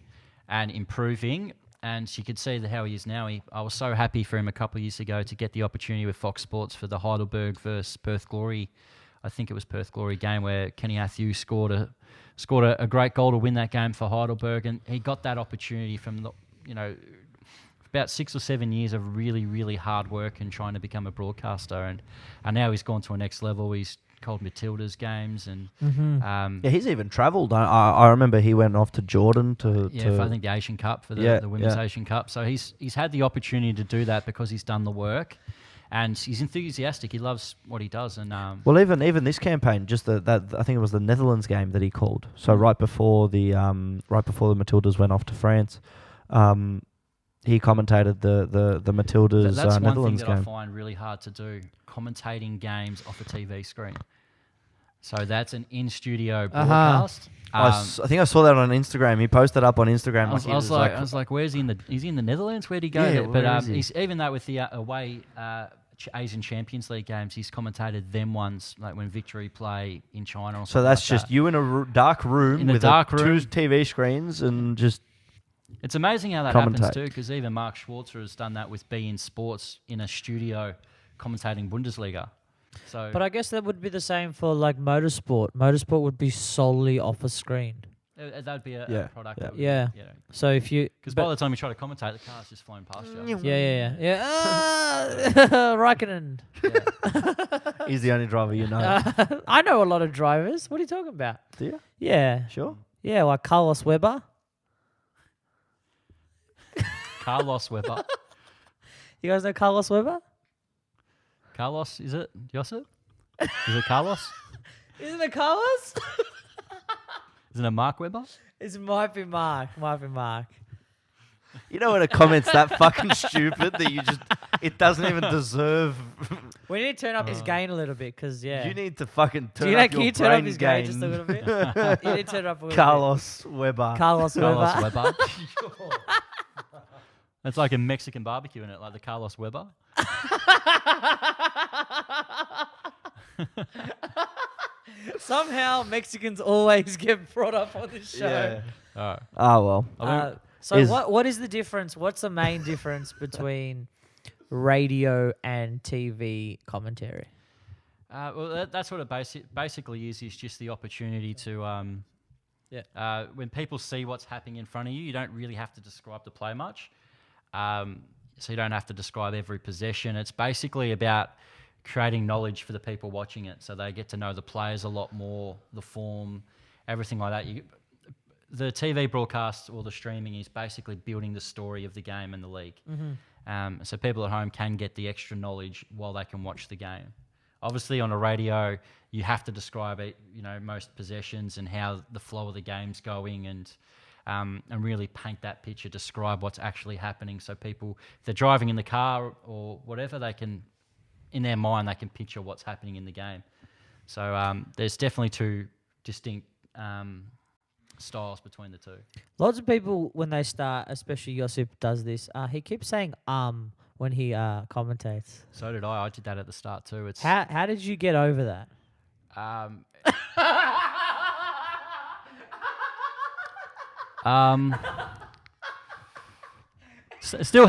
and improving. And you could see how he is now. I was so happy for him a couple of years ago to get the opportunity with Fox Sports for the Heidelberg versus Perth Glory. I think it was Perth Glory game where Kenny Athieu scored a great goal to win that game for Heidelberg, and he got that opportunity from about 6 or 7 years of really, really hard work and trying to become a broadcaster, and now he's gone to a next level. He's called Matilda's games, and He's even travelled. I remember he went off to Jordan to I think the Asian Cup for the Women's Asian Cup. So he's had the opportunity to do that because he's done the work, and he's enthusiastic. He loves what he does, and well, even this campaign, just that I think it was the Netherlands game that he called. So right before the Matildas went off to France, he commentated the Matildas That's one thing Netherlands that I game. find really hard to do, commentating games off a TV screen. So that's an in-studio broadcast. I think I saw that on Instagram. He posted up on Instagram. I was like, where's he in the? Is he in the Netherlands? Where'd he go? Yeah, But where is he? he's even though with the away Asian Champions League games, he's commentated them ones like when Victory play in China. Or So something that's like just that. you in a dark room In a with dark room. 2 TV screens and just It's amazing how that happens Commentate. too, because even Mark Schwarzer has done that with beIN Sports in a studio commentating Bundesliga. So, But I guess that would be the same for like motorsport. Motorsport would be solely off a screen. that would be a Yeah, product. yeah. That would Yeah. Be, So if you, because by the time you try to commentate, the car's just flown past you. yeah. Raikkonen. Yeah. he's the only driver you know. I know a lot of drivers. What are you talking about? Do you? Yeah, Sure. yeah, like Carlos Weber. Carlos Weber. You guys know Carlos Weber? Carlos, is it? Josip? Is it Carlos? Isn't it Carlos? Isn't it Mark Weber? It might be Mark. You know when a comment's that fucking stupid that you just it doesn't even deserve. We need to turn up his gain a little bit because You need to fucking Do turn you know, up can your you turn up brain his gain gain. just a little bit? You need to turn up a little Carlos Weber. bit. Carlos Carlos Weber. Weber. It's like a Mexican barbecue in it, like the Carlos Weber. Somehow Mexicans always get brought up on this show. Yeah. All right. Oh well. So Is- what is the difference? What's the main difference between radio and TV commentary? Well, that's what it basically is just the opportunity to, when people see what's happening in front of you, you don't really have to describe the play much. So you don't have to describe every possession. It's basically about creating knowledge for the people watching it, so they get to know the players a lot more, the form, everything like that. The TV broadcast or the streaming is basically building the story of the game and the league. Mm-hmm. So people at home can get the extra knowledge while they can watch the game. Obviously, on a radio, you have to describe it, most possessions and how the flow of the game's going, and really paint that picture, describe what's actually happening. So people, if they're driving in the car or whatever, they can, in their mind, they can picture what's happening in the game. So there's definitely 2 distinct styles between the 2. Lots of people, when they start, especially Josip does this, he keeps saying when he commentates. So did I. I did that at the start too. It's How did you get over that? Still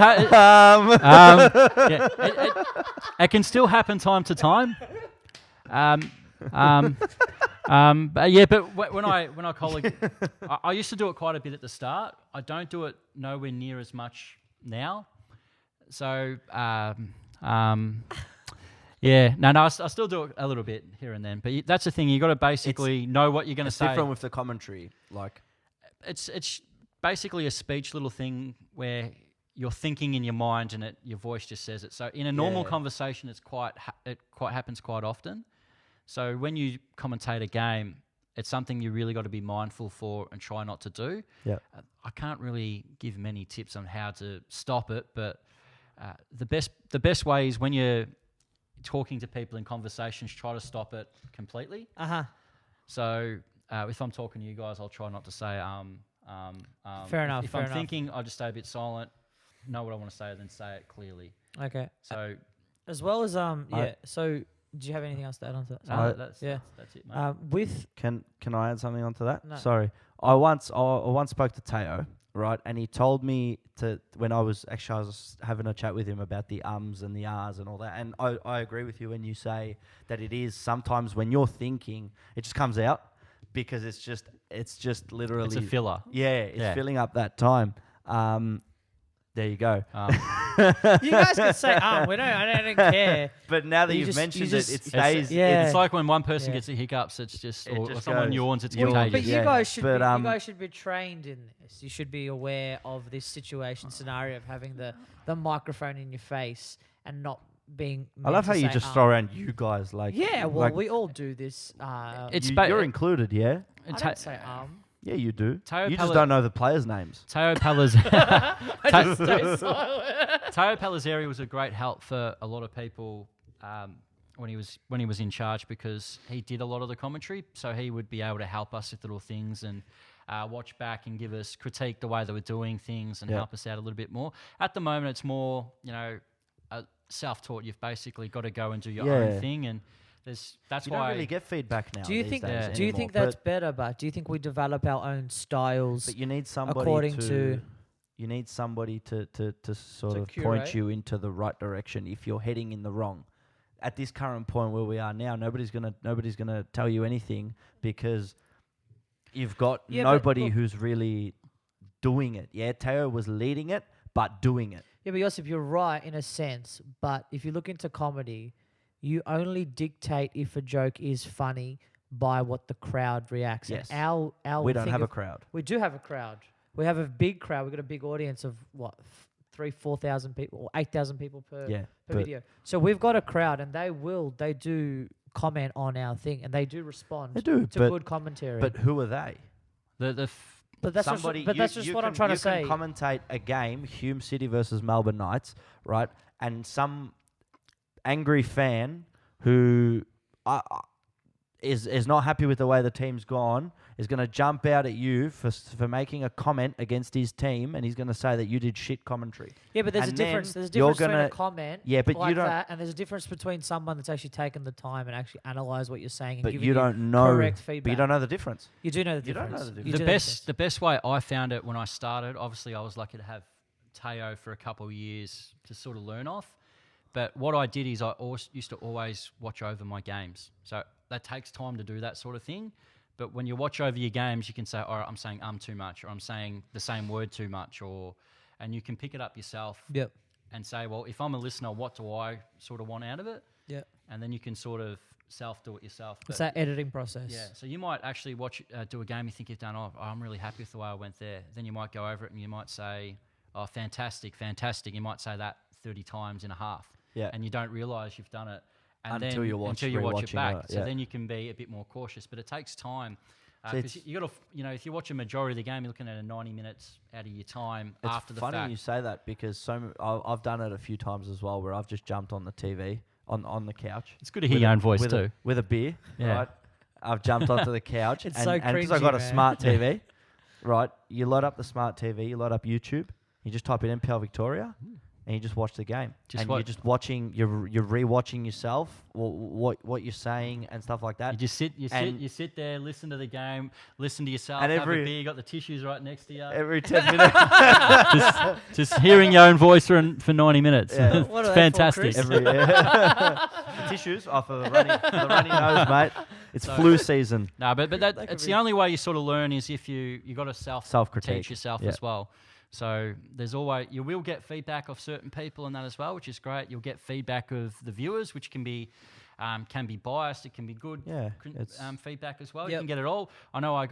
it can still happen time to time. But when I colleague, I used to do it quite a bit at the start. I don't do it nowhere near as much now. So I still do it a little bit here and then. But that's the thing. You got to basically know what you're going to It's say. different with the commentary. Like It's basically a speech little thing where you're thinking in your mind and your voice just says it. So in a normal conversation, it quite happens quite often. So when you commentate a game, it's something you really got to be mindful for and try not to do. Yeah. I can't really give many tips on how to stop it, but the best way is when you're talking to people in conversations, try to stop it completely. So if I'm talking to you guys, I'll try not to say Fair enough. If I'm thinking, I'll just stay a bit silent, know what I want to say, then say it clearly. Okay. So As well as So do you have anything else to add on to that? that's it, mate. With Can I add something onto that? No. Sorry. I once spoke to Teo, right? And he told me when I was having a chat with him about the ums and the ahs and all that. And I agree with you when you say that it is sometimes when you're thinking, it just comes out because it's just literally It's a filler. Yeah, it's filling up that time. There you go. you guys can say we don't. I don't care. But now that You you've just- mentioned you it, just- it stays. Yeah. It's like when one person Yeah. gets the hiccups, it's just, It or just someone goes, yawns, it's Yawn. contagious. But you Yeah. guys should But, you guys should be trained in this. You should be aware of this situation scenario of having the microphone in your face and not being. I love how meant to you say, just throw around you guys like. Yeah, well, like we all do this. It's you're included, yeah. I don't say Yeah, you do. Teo You just don't know the players' names. Teo Palazzari was a great help for a lot of people when he was in charge, because he did a lot of the commentary, so he would be able to help us with little things and watch back and give us critique the way that we're doing things and help us out a little bit more. At the moment, it's more self-taught. You've basically got to go and do your own thing, and that's you why don't really get feedback now. Do you think? Days Do you anymore, think that's better? But do you think we develop our own styles? But you need somebody according to you need somebody to sort of curate. point you into the right direction if you're heading in the wrong. At this current point where we are now, nobody's gonna tell you anything, because you've got nobody who's really doing it. Yeah, Teo was leading it, but doing it. Yeah, but Josip, you're right in a sense. But if you look into comedy, you only dictate if a joke is funny by what the crowd reacts. Yes. And our We don't thing have a of- crowd. We do have a crowd. We have a big crowd. We've got a big audience of 3,000-4,000 people, or 8,000 people per video. So we've got a crowd, and they do comment on our thing, and they do respond to good commentary. But who are they? But that's just what I'm trying to say. You can commentate a game, Hume City versus Melbourne Knights, right? And some angry fan who is not happy with the way the team's gone is going to jump out at you for making a comment against his team, and he's going to say that you did shit commentary. Yeah, but there's a difference. There's a difference between a comment like you don't, that, and there's a difference between someone that's actually taken the time and actually analysed what you're saying and giving you correct feedback. But you don't know the difference. You do know the difference. You don't know the difference. The best way I found it when I started, obviously I was lucky to have Teo for a couple of years to sort of learn off. But what I did is I used to always watch over my games. So that takes time to do that sort of thing. But when you watch over your games, you can say, all right, I'm saying too much, or I'm saying the same word too much, and you can pick it up yourself and say, well, if I'm a listener, what do I sort of want out of it? Yeah. And then you can sort of self-do it yourself. It's that editing process. Yeah. So you might actually do a game you think you've done, I'm really happy with the way I went there. Then you might go over it and you might say, oh, fantastic, fantastic. You might say that 30 times in a half. Yeah. And you don't realise you've done it. And until you watch it back. It, so then you can be a bit more cautious. But it takes time. Because you got to, if you watch a majority of the game, you're looking at 90 minutes out of your time after the fact. It's funny you say that, because I've done it a few times as well, where I've just jumped on the TV, on the couch. It's good to hear your own voice too. With a beer, right? I've jumped onto the couch. It's and so because cringy, I got man. a smart TV, right? You load up the smart TV, you load up YouTube, you just type in NPL Victoria, and you just watch the game. You're just watching, you're re-watching yourself, what you're saying and stuff like that. You just sit there, listen to the game, listen to yourself, and have a beer, you got the tissues right next to you. Every 10 minutes. just hearing your own voice for 90 minutes. Yeah. It's fantastic. The tissues for the runny nose, mate. It's flu season. No, but it's the only way you sort of learn is if you got to self-critique. Teach yourself as well. So there's always, you will get feedback of certain people and that as well, which is great. You'll get feedback of the viewers, which can be biased. It can be good feedback as well. You can get it all. I know I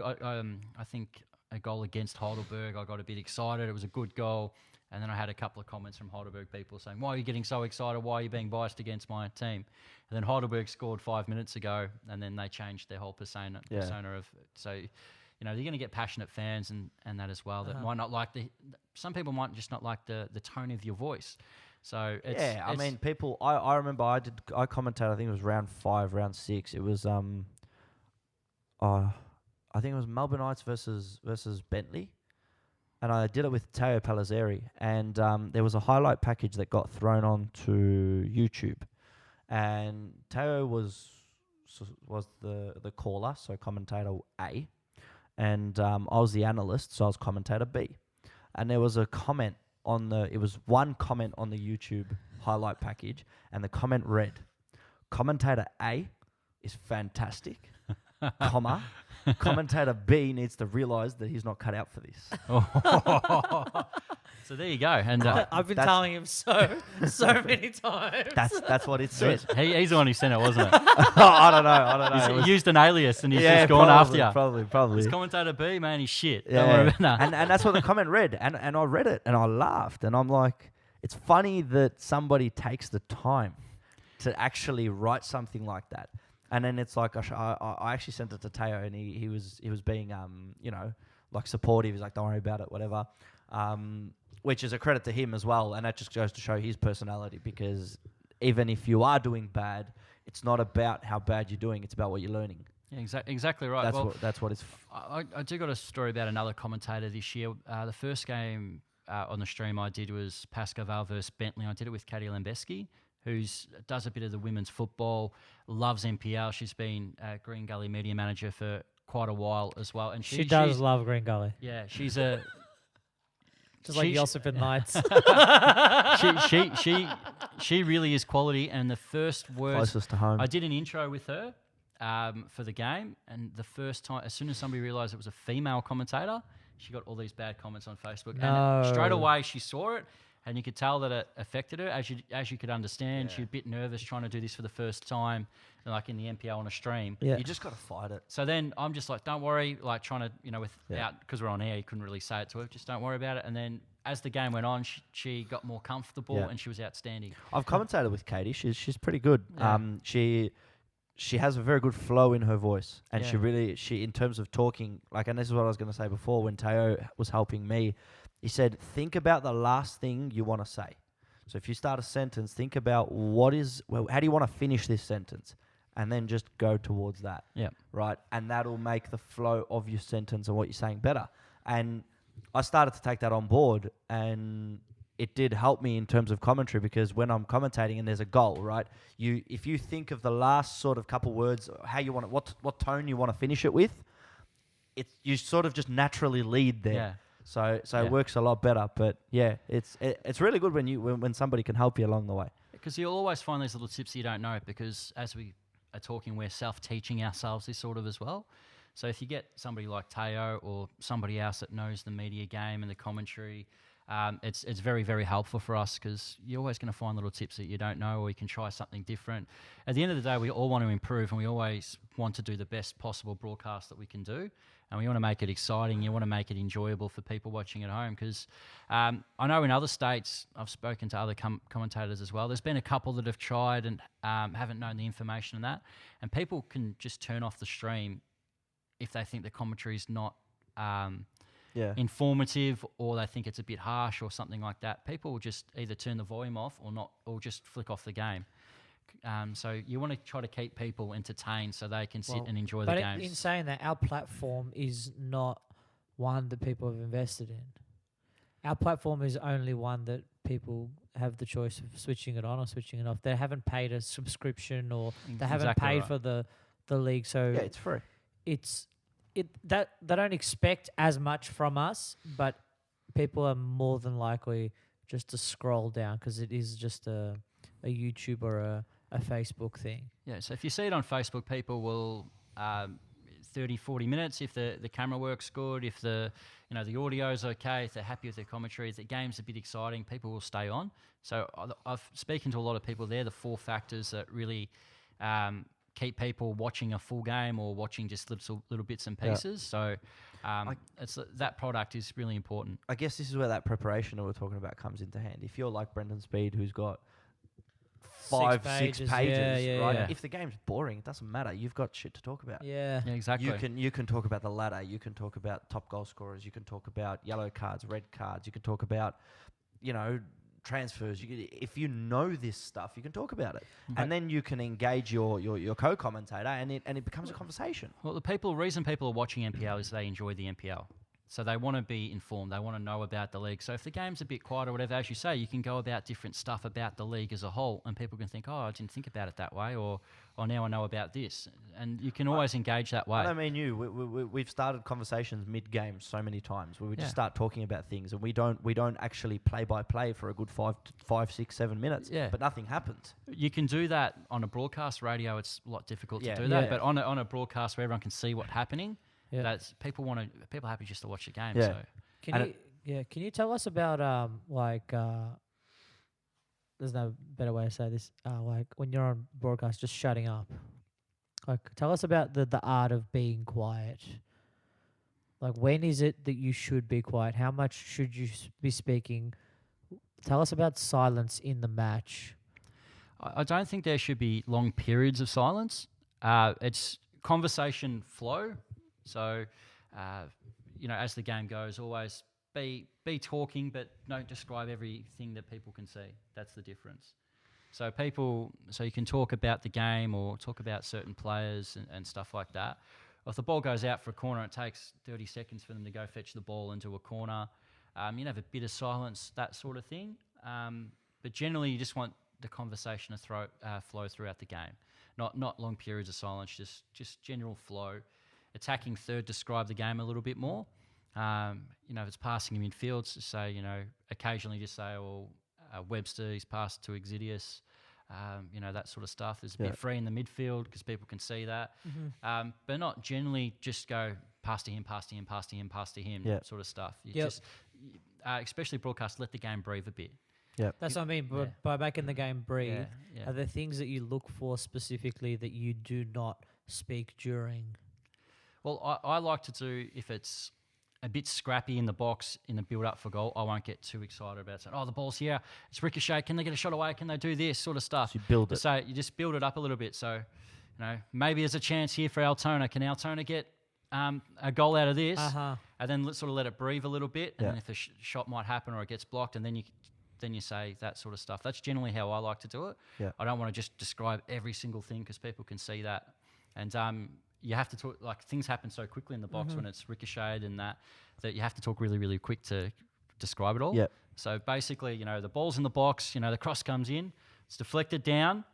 think a goal against Heidelberg, I got a bit excited. It was a good goal. And then I had a couple of comments from Heidelberg people saying, why are you getting so excited? Why are you being biased against my team? And then Heidelberg scored 5 minutes ago, and then they changed their whole persona of it. So, you're going to get passionate fans and that as well that might not like some people might just not like the tone of your voice. So I mean, people. I remember I commentated. I think it was round 5, round 6. It was I think it was Melbourne Knights versus Bentley, and I did it with Teo Palazzari. And there was a highlight package that got thrown onto YouTube, and Teo was the caller, so commentator A. And I was the analyst, so I was commentator B. And there was a comment it was one comment on the YouTube highlight package, and the comment read, commentator A is fantastic, comma, commentator B needs to realise that he's not cut out for this. So there you go. And I've been telling him so many times. That's what it said. He's the one who sent it, wasn't it? I don't know. He used an alias and he's just gone after you. Probably. It's commentator B, man, he's shit. Yeah. Don't worry about that. And that's what the comment read. And I read it and I laughed. And I'm like, it's funny that somebody takes the time to actually write something like that. And then it's like I actually sent it to Teo, and he was being like supportive. He's like, don't worry about it, whatever. Which is a credit to him as well, and that just goes to show his personality, because even if you are doing bad, it's not about how bad you're doing, it's about what you're learning. Yeah, exactly right. That's what it's. I do got a story about another commentator this year. The first game on the stream I did was Pascal versus Bentley. I did it with Katie Lembeski, who does a bit of the women's football, loves NPL. She's been Green Gully media manager for quite a while as well, and she does love Green Gully. Yeah, she's a. Just like Joseph and Knights. she really is quality. And the first words, closest to home. I did an intro with her for the game, and the first time, as soon as somebody realised it was a female commentator, she got all these bad comments on Facebook. No. And straight away she saw it, and you could tell that it affected her. As you could understand, she was a bit nervous trying to do this for the first time, like in the NPL on a stream. Yeah. You just got to fight it. So then I'm just like, don't worry, like trying to, because we're on air, you couldn't really say it to her, just don't worry about it. And then as the game went on, she got more comfortable and she was outstanding. I've commentated with Katie. She's pretty good. Yeah. She has a very good flow in her voice, and she in terms of talking, like, and this is what I was going to say before when Teo was helping me. He said, think about the last thing you want to say. So if you start a sentence, think about how do you want to finish this sentence? And then just go towards that. Yeah. Right? And that'll make the flow of your sentence and what you're saying better. And I started to take that on board, and it did help me in terms of commentary, because when I'm commentating and there's a goal, right? If you think of the last sort of couple words, how you want it, what tone you want to finish it with, you sort of just naturally lead there. Yeah. So it works a lot better. But yeah, it's really good when somebody can help you along the way. Because you'll always find these little tips you don't know, because as we are talking, we're self-teaching ourselves this sort of as well. So if you get somebody like Teo or somebody else that knows the media game and the commentary, it's very, very helpful for us, because you're always going to find little tips that you don't know, or you can try something different. At the end of the day, we all want to improve, and we always want to do the best possible broadcast that we can do, and we want to make it exciting. You want to make it enjoyable for people watching at home, because I know in other states, I've spoken to other commentators as well, there's been a couple that have tried and haven't known the information on that, and people can just turn off the stream if they think the commentary is not informative, or they think it's a bit harsh or something like that. People will just either turn the volume off or just flick off the game. So you want to try to keep people entertained so they can sit and enjoy the games. But in saying that, our platform is not one that people have invested in. Our platform is only one that people have the choice of switching it on or switching it off. They haven't paid a subscription, or they haven't paid for the league. So yeah, it's free. That they don't expect as much from us, but people are more than likely just to scroll down, because it is just a YouTube or a Facebook thing. Yeah, so if you see it on Facebook, people will 30, 40 minutes if the camera works good, if the audio's okay, if they're happy with their commentary, if the game's a bit exciting, people will stay on. So I've spoken to a lot of people there, the 4 factors that really keep people watching a full game or watching just little bits and pieces. Yeah. So that product is really important. I guess this is where that preparation that we're talking about comes into hand. If you're like Brendan Speed, who's got 6 pages, right? Yeah. If the game's boring, it doesn't matter. You've got shit to talk about. Yeah, exactly. You can talk about the ladder. You can talk about top goal scorers. You can talk about yellow cards, red cards. You can talk about, transfers. If you know this stuff, you can talk about it, and then you can engage your co-commentator, and it becomes a conversation. Well, the reason people are watching NPL is they enjoy the NPL. So they want to be informed. They want to know about the league. So if the game's a bit quiet or whatever, as you say, you can go about different stuff about the league as a whole, and people can think, oh, I didn't think about it that way, or now I know about this. And you can always engage that way. I mean, we've started conversations mid-game so many times where we just start talking about things, and we don't actually play-by-play for a good 5, 6, 7 minutes. Yeah. But nothing happens. You can do that on a broadcast radio. It's a lot difficult to do that. But on a broadcast where everyone can see what's happening, that's people are happy just to watch the game. Yeah. So. Can you tell us about there's no better way to say this, like when you're on broadcast just shutting up. Like, tell us about the art of being quiet. Like, when is it that you should be quiet? How much should you be speaking? Tell us about silence in the match. I don't think there should be long periods of silence. It's conversation flow. So, as the game goes, always be talking, but don't describe everything that people can see. That's the difference. So you can talk about the game or talk about certain players and stuff like that. If the ball goes out for a corner, it takes 30 seconds for them to go fetch the ball into a corner. You have a bit of silence, that sort of thing. But generally, you just want the conversation to flow throughout the game. Not long periods of silence, just general flow. Attacking third, describe the game a little bit more. If it's passing in midfield, so say, occasionally just say, Webster, he's passed to Exidius, that sort of stuff. There's a bit free in the midfield because people can see that. Mm-hmm. But not generally just go pass to him, sort of stuff. You just, especially broadcast, let the game breathe a bit. Yeah, that's what I mean. By making the game breathe, are there things that you look for specifically that you do not speak during? Well, I like to do, if it's a bit scrappy in the box in the build-up for goal, I won't get too excited about saying, the ball's here, it's ricochet, can they get a shot away, can they do this sort of stuff. So you build it. So you just build it up a little bit. So, maybe there's a chance here for Altona. Can Altona get a goal out of this? Uh-huh. And then let's sort of let it breathe a little bit. And then if a shot might happen or it gets blocked, and then you say that sort of stuff. That's generally how I like to do it. Yeah. I don't want to just describe every single thing because people can see that. And you have to talk, things happen so quickly in the box when it's ricocheted and that you have to talk really, really quick to describe it all. Yep. So basically, the ball's in the box, the cross comes in, it's deflected down.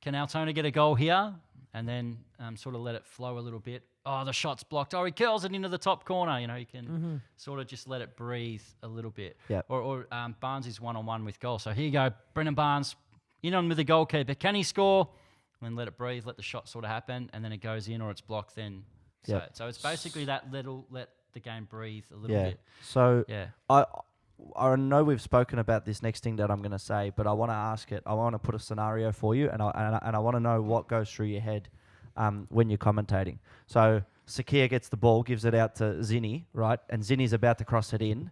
Can Altona get a goal here? And then sort of let it flow a little bit. The shot's blocked. He curls it into the top corner. You can sort of just let it breathe a little bit. Yep. Or Barnes is one-on-one with goal. So here you go, Brendan Barnes, in on with the goalkeeper. Can he score? And let it breathe, let the shot sort of happen, and then it goes in or it's blocked then. So it's basically that let the game breathe a little bit. So I know we've spoken about this next thing that I'm going to say, but I want to ask it. I want to put a scenario for you, and I want to know what goes through your head when you're commentating. So Sakia gets the ball, gives it out to Zinni, right? And Zinni's about to cross it in.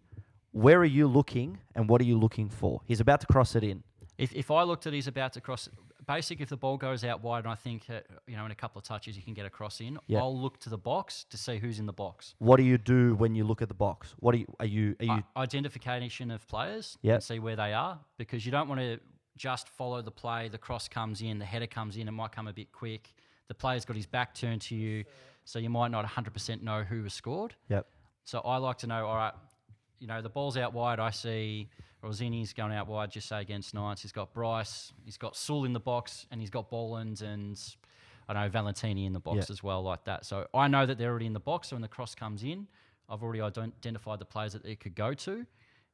Where are you looking, and what are you looking for? He's about to cross it in. If I looked at he's about to cross, basically if the ball goes out wide and I think, in a couple of touches you can get a cross in, I'll look to the box to see who's in the box. What do you do when you look at the box? What are you identification of players and see where they are, because you don't want to just follow the play. The cross comes in, the header comes in, it might come a bit quick. The player's got his back turned to you, so you might not 100% know who has scored. Yep. So I like to know, all right, the ball's out wide, I see Zinni's going out wide, just say against Knights. He's got Bryce, he's got Sewell in the box, and he's got Boland and, Valentini in the box as well, like that. So I know that they're already in the box, so when the cross comes in, I've already identified the players that it could go to,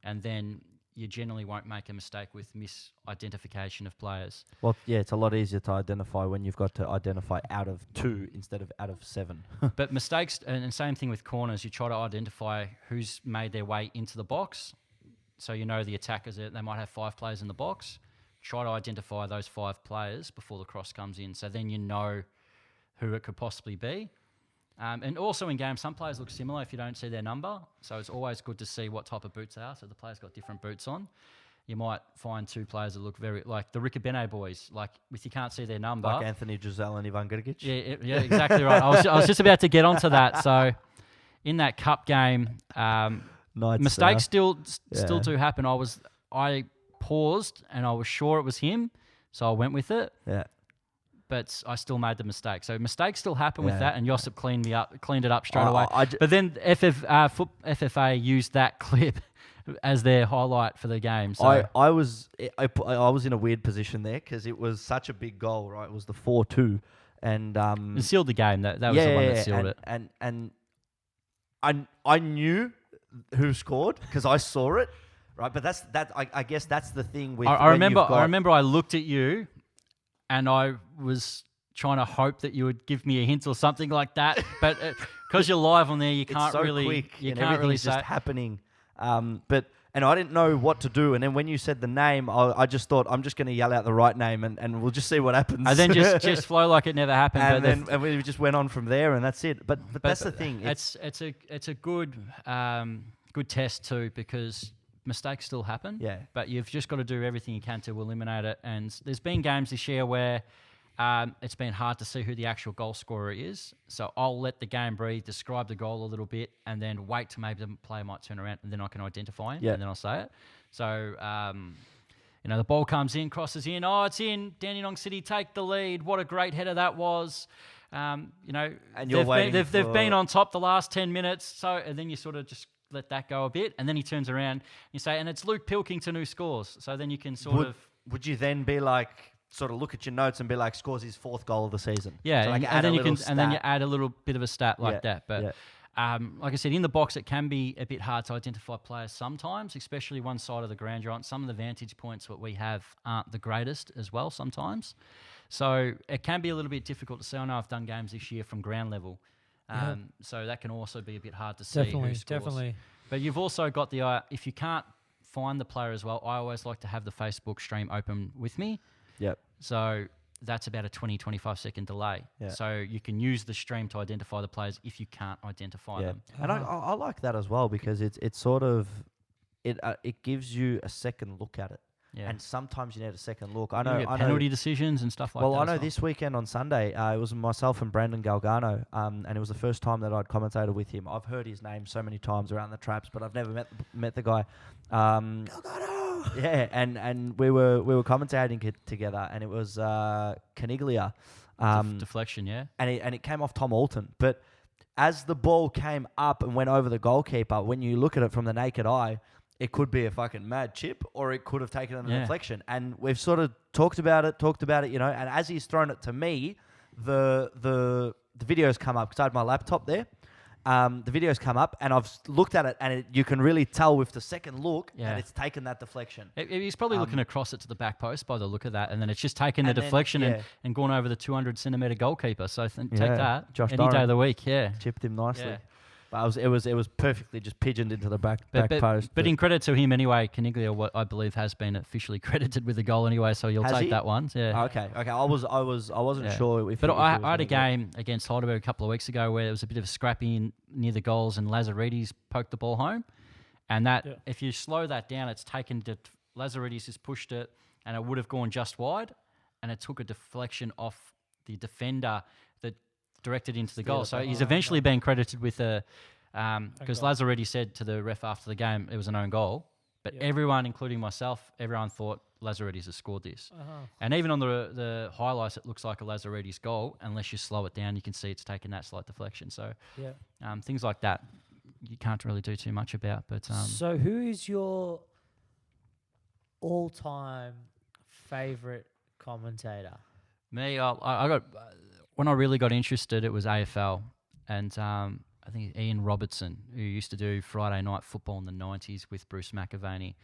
and then you generally won't make a mistake with misidentification of players. Well, it's a lot easier to identify when you've got to identify out of 2 instead of out of 7. But mistakes, and same thing with corners, you try to identify who's made their way into the box. So the attackers, they might have 5 players in the box. Try to identify those 5 players before the cross comes in, so then you know who it could possibly be. And also in games, some players look similar if you don't see their number. So it's always good to see what type of boots they are. So the player's got different boots on. You might find 2 players that look very like the Ricabene boys. Like if you can't see their number, like Anthony Giselle and Ivan Grgic. Yeah, exactly right. I was just about to get onto that. So in that cup game. Mistakes still do happen. I paused and I was sure it was him, so I went with it. Yeah. But I still made the mistake. So mistakes still happen with that, and Josip cleaned it up straight away. But then FFA used that clip as their highlight for the game. So I was in a weird position there because it was such a big goal, right? It was the 4-2, and it sealed the game. That was the one that sealed it. And I knew who scored because I saw it, right? But I guess that's the thing with. I remember I looked at you, and I was trying to hope that you would give me a hint or something like that. But because you're live on there, you can't it's so really. Quick you and can't really say just happening. And I didn't know what to do. And then when you said the name, I just thought I'm just going to yell out the right name and we'll just see what happens. And then just flow like it never happened. And we just went on from there, and that's it. But that's the thing. It's a good test too, because mistakes still happen. Yeah. But you've just got to do everything you can to eliminate it. And there's been games this year where it's been hard to see who the actual goal scorer is. So I'll let the game breathe, describe the goal a little bit, and then wait till maybe the player might turn around, and then I can identify him, and then I'll say it. So, the ball comes in, crosses in. Oh, it's in. Dandenong City take the lead. What a great header that was. And they've been on top the last 10 minutes. So, and then you sort of just let that go a bit, and then he turns around. And you say, and it's Luke Pilkington who scores. So then you can Would you then be like, sort of look at your notes and be like, scores his 4th goal of the season? Yeah, so and then you add a little bit of a stat like that. But like I said, in the box, it can be a bit hard to identify players sometimes, especially one side of the ground you're on. Some of the vantage points that we have aren't the greatest as well sometimes. So it can be a little bit difficult to say. I know I've done games this year from ground level. So that can also be a bit hard to see who scores. Definitely. But you've also got if you can't find the player as well, I always like to have the Facebook stream open with me. Yep. So that's about a 20-25 second delay. Yeah. So you can use the stream to identify the players if you can't identify them. And I like that as well, because it's sort of it gives you a second look at it. Yeah. And sometimes you need a second look. I know penalty decisions and stuff like that. Well, I know this weekend on Sunday, it was myself and Brandon Galgano, and it was the first time that I'd commentated with him. I've heard his name so many times around the traps, but I've never met the guy. Galgano. Yeah, and we were commentating together, and it was Caniglia. Deflection, yeah. And it came off Tom Alton, but as the ball came up and went over the goalkeeper, when you look at it from the naked eye, it could be a fucking mad chip, or it could have taken a deflection. And we've sort of talked about it, and as he's thrown it to me, the videos come up, because I had my laptop there. The videos come up, and I've looked at it, and you can really tell with the second look that it's taken that deflection. He's probably looking across it to the back post by the look of that, and then it's just taken the deflection and gone over the 200-centimetre goalkeeper. So take that Josh any Doran day of the week. Chipped him nicely. Yeah. But it was perfectly just pigeoned into the back post. But in credit to him anyway, Caniglia, what I believe, has been officially credited with the goal anyway, so you'll take that one. Yeah. Okay. I wasn't sure if. But I had a game against Heidelberg a couple of weeks ago where there was a bit of a scrappy near the goals, and Lazaridis poked the ball home, and if you slow that down, it's taken. Lazaridis has pushed it, and it would have gone just wide, and it took a deflection off the defender that directed into the goal. So he's eventually been credited with because Lazaretti said to the ref after the game it was an own goal, but everyone, including myself, everyone thought Lazaretti's has scored this. And even on the highlights, it looks like a Lazaretti's goal. Unless you slow it down, you can see it's taken that slight deflection. So things like that you can't really do too much about. But so who is your all-time favourite commentator? Me, I got... When I really got interested, it was AFL, and I think Ian Robertson, who used to do Friday night football in the 90s with Bruce McAvaney.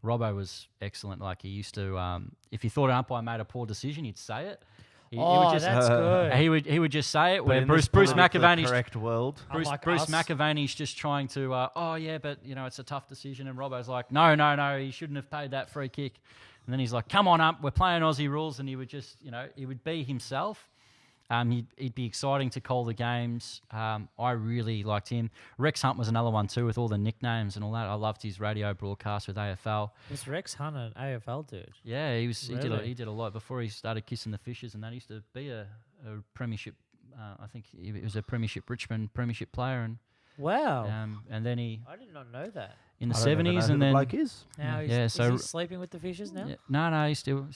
Robbo was excellent. Like, he used to, if he thought an umpire made a poor decision, he'd say it. He would just, that's good. He would just say it. Where Bruce McAvaney's correct world. Bruce McAvaney's just trying to, but it's a tough decision, and Robbo's like, no, he shouldn't have paid that free kick. And then he's like, come on up, we're playing Aussie rules, and he would just, he would be himself. He'd be exciting to call the games. I really liked him. Rex Hunt was another one too, with all the nicknames and all that. I loved his radio broadcast with AFL. Was Rex Hunt an AFL dude? Yeah, he was. Really? He did a lot before he started kissing the fishes, and that used to be a premiership. I think he was a Richmond premiership player, and wow. And then I did not know that. In the 70s, and then bloke is. Now is he sleeping with the fishes now? Yeah, no, he's still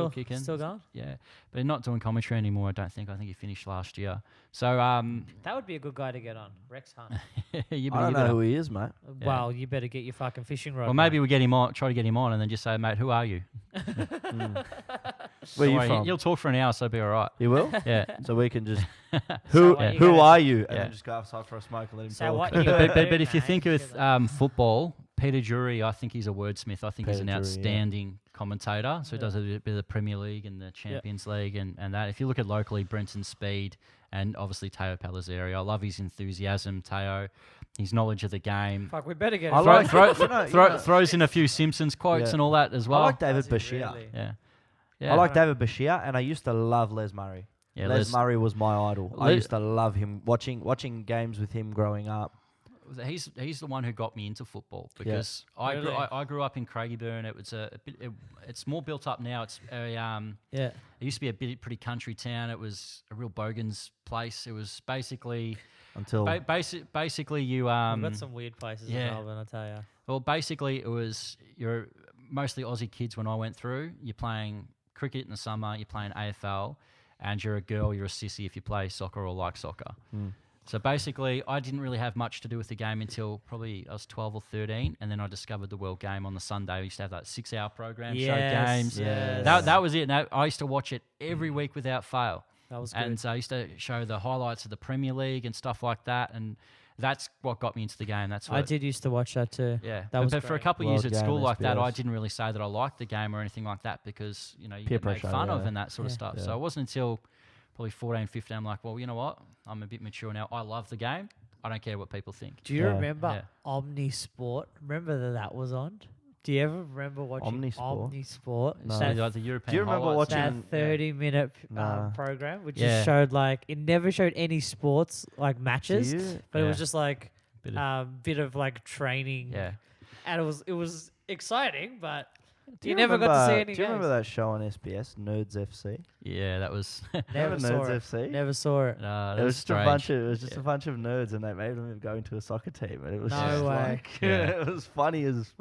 kicking, still going. Yeah, but he's not doing commentary anymore. I don't think. I think he finished last year. So that would be a good guy to get on, Rex Hunt. I don't know who he is, mate. Well, you better get your fucking fishing rod. Well, maybe we'll get him on. Try to get him on, and then just say, mate, who are you? Where are you from? He'll talk for an hour, so it'll be all right. He will? Yeah. So we can just who are you? And then just go outside for a smoke and let him talk. But if you think with football, Peter Drury, I think he's a wordsmith. I think he's an outstanding commentator. So he does a bit of the Premier League and the Champions League and that. If you look at locally, Brenton Speed and obviously Teo Palazzari. I love his enthusiasm, Teo, his knowledge of the game. Fuck, we better get throws in a few Simpsons quotes and all that as well. I like David Bashir. Really? Yeah. I like David Bashir, and I used to love Les Murray. Yeah, Les Murray was my idol. I used to love him. Watching games with him growing up he's the one who got me into football because I grew up in Craigieburn. It was it's more built up now. It's it used to be a pretty country town. It was a real bogan's place. It was basically until basically you We've got some weird places in Melbourne, I tell you. Well, basically you're mostly Aussie kids. When I went through, you're playing cricket in the summer, you're playing AFL, and you're a girl, you're a sissy if you play soccer or like soccer. So basically, I didn't really have much to do with the game until probably I was 12 or 13, and then I discovered the World Game on the Sunday. We used to have that 6-hour program, show games. Yes. That was it. And I used to watch it every week without fail. That was good. And so I used to show the highlights of the Premier League and stuff like that, and that's what got me into the game. That's what I did used to watch that too. Yeah, that was but for a great. couple of years World at school Game, like that, I SBS. didn't really say that I liked the game or anything like that because you Peer get made pressure, fun of yeah. and that sort of stuff. So it wasn't until probably 14, 15, I'm like, well, you know what? I'm a bit mature now. I love the game. I don't care what people think. Do you Yeah. remember Omnisport? Remember that was on? Do you ever remember watching Omnisport? Omnisport? No. So like the European Do you remember highlights. watching- That 30-minute Nah. program, which Yeah. just showed like it never showed any sports like matches, Do you? but it was Yeah. just like Bit bit of like training. Yeah. And it was exciting, but Do you never got to see any Do you remember games. that show on SBS, Nerds FC? Yeah, that was Never Remember saw Nerds it. FC? Never saw it. that It was just a bunch strange. of Yeah. a bunch of nerds, and they made them go into a soccer team, and it was No just way. like Yeah. it was funny as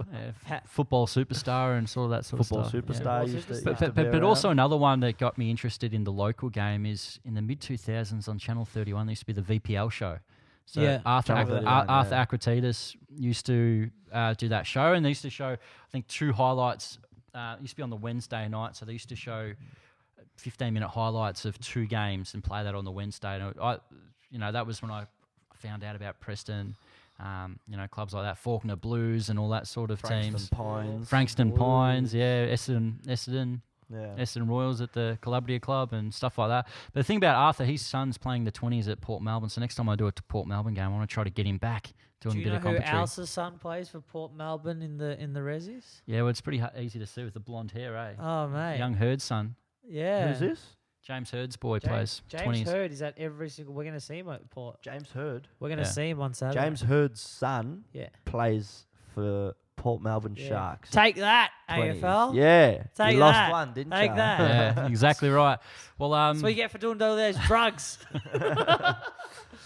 Football superstar and sort of that sort football of stuff. Yeah. superstar. Football Used to, superstar. used to be But also around. another one that got me interested in the local game is in the mid-2000s on Channel 31, there used to be the VPL show. So Yeah. Arthur, Channel 31, Arthur yeah. Akratitis used to do that show, and they used to show, I think, 2 highlights. It used to be on the Wednesday night, so they used to show 15-minute highlights of 2 games and play that on the Wednesday. And that was when I found out about Preston, clubs like that, Faulkner Blues and all that sort of teams. Frankston Pines. Frankston Blues. Pines, yeah, Essendon Yeah. Essendon Royals at the Calabria Club and stuff like that. But the thing about Arthur, his son's playing the 20s at Port Melbourne, so next time I do a Port Melbourne game, I want to try to get him back doing Do a you bit know of who commentary. else's son plays for Port Melbourne in the Resis? Yeah, well, it's pretty easy to see with the blonde hair, eh? Oh mate, Young Hurd's son. yeah. Who's this? James Hurd's boy James, plays James 20s. Hurd is at every single. We're going to see him at Port. James Hurd. We're going to Yeah. see him on Saturday. James Hurd's son Yeah. plays for Port Melbourne Yeah. Sharks. Take that, 20s. AFL. Yeah. Take you lost that. one, didn't Take you? that. Yeah, exactly right. Well, That's what you get for doing all those drugs.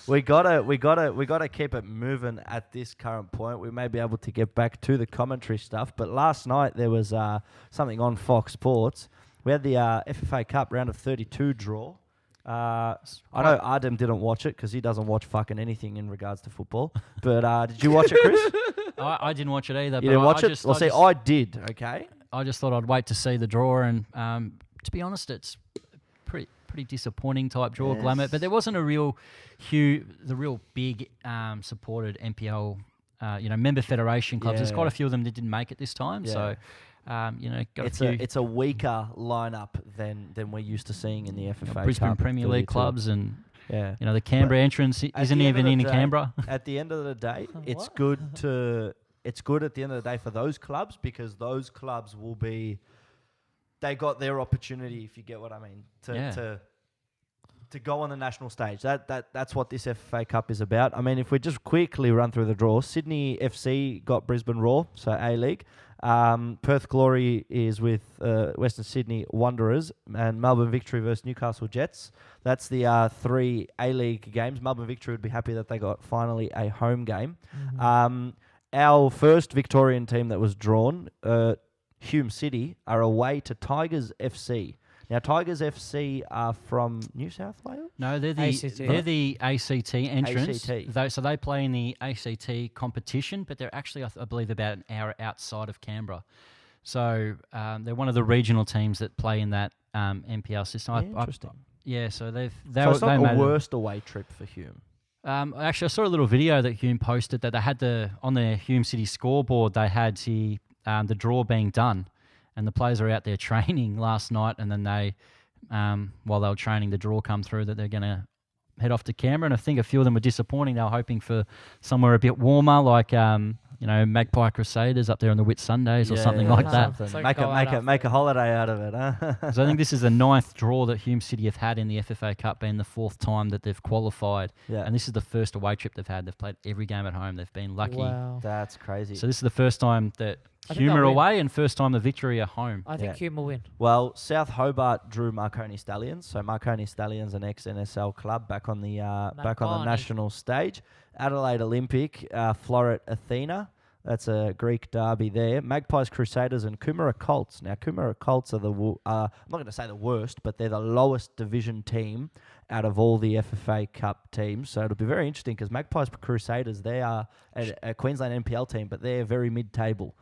We gotta keep it moving at this current point. We may be able to get back to the commentary stuff, but last night there was something on Fox Sports. We had the FFA Cup round of 32 draw. I know Artem didn't watch it because he doesn't watch fucking anything in regards to football. But did you watch it, Chris? I didn't watch it either. You but didn't watch I it? just, Well, see, I did. Okay. I just thought I'd wait to see the draw, and to be honest, it's pretty disappointing type draw, Yes. Glamour. But there wasn't a real big supported NPL, member federation clubs. There's Yeah. quite a few of them that didn't make it this time. Yeah. So, got It's a few it's a weaker lineup than we're used to seeing in the FFA Brisbane Cup Premier League 32. clubs, and Yeah. the Canberra entrance at isn't the end even of in the day- Canberra. At the end of the day, it's What? good it's good at the end of the day for those clubs because those clubs will be they got their opportunity, if you get what I mean, to go on the national stage. That's what this FFA Cup is about. I mean, if we just quickly run through the draw, Sydney FC got Brisbane Roar, so A-League. Perth Glory is with Western Sydney Wanderers, and Melbourne Victory versus Newcastle Jets. That's the 3 A-League games. Melbourne Victory would be happy that they got finally a home game. Our first Victorian team that was drawn, Hume City, are away to Tigers FC. Now, Tigers FC are from New South Wales? No, they're the ACT. they're the ACT entrance. ACT. So they play in the ACT competition, but they're actually, I believe, about an hour outside of Canberra. So they're one of the regional teams that play in that NPL system. Interesting. So So it's not the worst away trip for Hume. Actually, I saw a little video that Hume posted that they had on their Hume City scoreboard. They had the draw being done, and the players are out there training last night. And then they, while they were training, the draw come through that they're going to head off to Canberra. And I think a few of them were disappointing. They were hoping for somewhere a bit warmer, like Magpie Crusaders up there on the Whit Sundays or something like that. It's like Make go out a make a holiday out of it, huh? So I think this is the 9th draw that Hume City have had in the FFA Cup, being the 4th time that they've qualified. Yeah. And this is the first away trip they've had. They've played every game at home. They've been lucky. Wow. That's crazy. So this is the first time that I think Hume they'll are win. away and first time the Victory are home. I think Hume will win. Well, South Hobart drew Marconi Stallions. So Marconi Stallions, an ex-NSL club, back on the Marconi. national stage. Adelaide Olympic, Floret Athena. That's a Greek derby there. Magpies Crusaders and Coomera Colts. Now, Coomera Colts are I'm not going to say the worst, but they're the lowest division team out of all the FFA Cup teams. So it'll be very interesting because Magpies Crusaders, they are a Queensland NPL team, but they're very mid-table.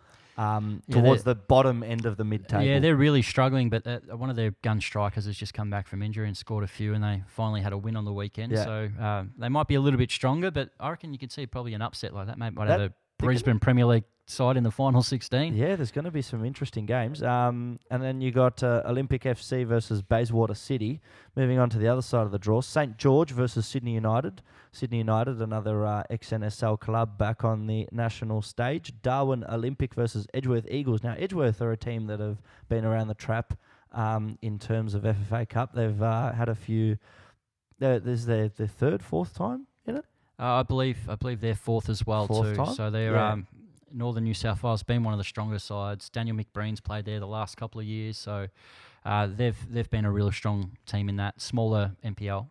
Towards the bottom end of the mid-table. Yeah, they're really struggling, but one of their gun strikers has just come back from injury and scored a few, and they finally had a win on the weekend. Yeah. So they might be a little bit stronger, but I reckon you could see probably an upset like that. Maybe might have a Brisbane Premier League side in the final 16. Yeah, there's going to be some interesting games. And then you got Olympic FC versus Bayswater City. Moving on to the other side of the draw, St. George versus Sydney United. Sydney United, another ex-NSL club, back on the national stage. Darwin Olympic versus Edgeworth Eagles. Now, Edgeworth are a team that have been around the trap in terms of FFA Cup. They've had a few. This is their third, fourth time in it. I believe they're 4th as well Fourth too. time? So they're Yeah. Northern New South Wales, been one of the stronger sides. Daniel McBreen's played there the last couple of years, so they've been a real strong team in that smaller NPL.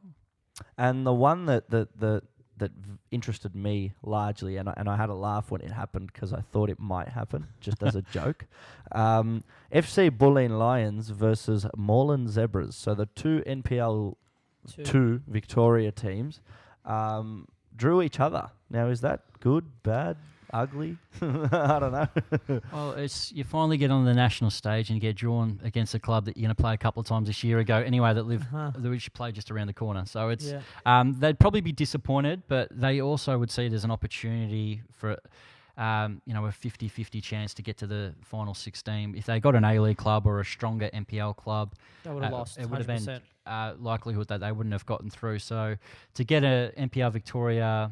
And the one that interested me largely, and I had a laugh when it happened because I thought it might happen, just as a joke. FC Bulleen Lions versus Moreland Zebras. So the two NPL 2 Victoria teams drew each other. Now, is that good, bad, ugly? I don't know. Well, you finally get on the national stage and you get drawn against a club that you're going to play a couple of times this year ago anyway, which play just around the corner. So it's they'd probably be disappointed, but they also would see it as an opportunity for a 50-50 chance to get to the final 16. If they got an A-League club or a stronger NPL club, They would have lost. it would have been 100%. likelihood that they wouldn't have gotten through. So to get a NPL Victoria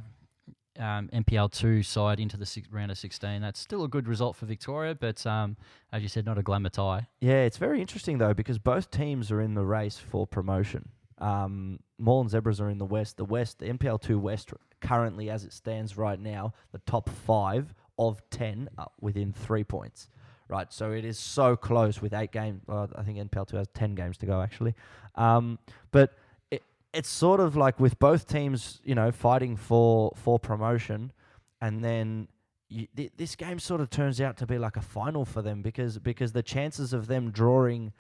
NPL 2 side into the round of 16, that's still a good result for Victoria, but as you said, not a glamour tie. Yeah, it's very interesting though because both teams are in the race for promotion. Moreland Zebras are in the West. The NPL 2 West currently, as it stands right now, the top 5 of 10 are within 3 points. Right, so it is so close with 8 games. I think NPL 2 has 10 games to go actually, but it's sort of like with both teams, fighting for promotion, and then this game sort of turns out to be like a final for them because the chances of them drawing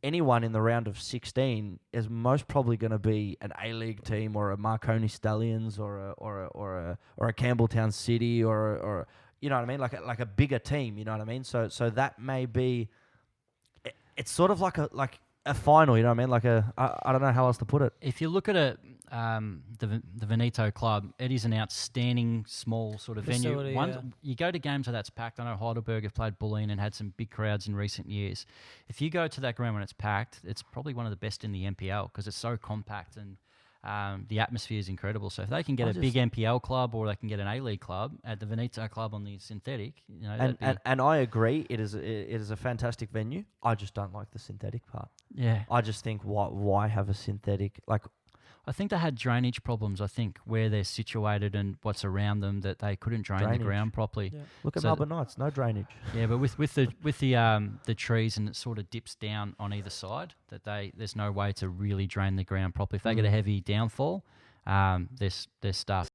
anyone in the round of 16 is most probably going to be an A-League team or a Marconi Stallions or a Campbelltown City or you know what I mean, like a bigger team. You know what I mean. So that may be. It's sort of like a final, you know what I mean? Like I don't know how else to put it. If you look at the Veneto club, it is an outstanding small sort of Facility, venue. You go to games where that's packed. I know Heidelberg have played Bulleen and had some big crowds in recent years. If you go to that ground when it's packed, it's probably one of the best in the NPL because it's so compact and the atmosphere is incredible. So if they can get a big NPL club or they can get an A-League club at the Veneto club on the synthetic, and I agree, it is a fantastic venue. I just don't like the synthetic part. Yeah, I just think why have a synthetic? Like, I think they had drainage problems. I think where they're situated and what's around them that they couldn't drain the ground properly. Yeah. Look at Melbourne Knights, no drainage. Yeah, but with the trees and it sort of dips down on either side, there's no way to really drain the ground properly. If they get a heavy downfall, they're stuffed.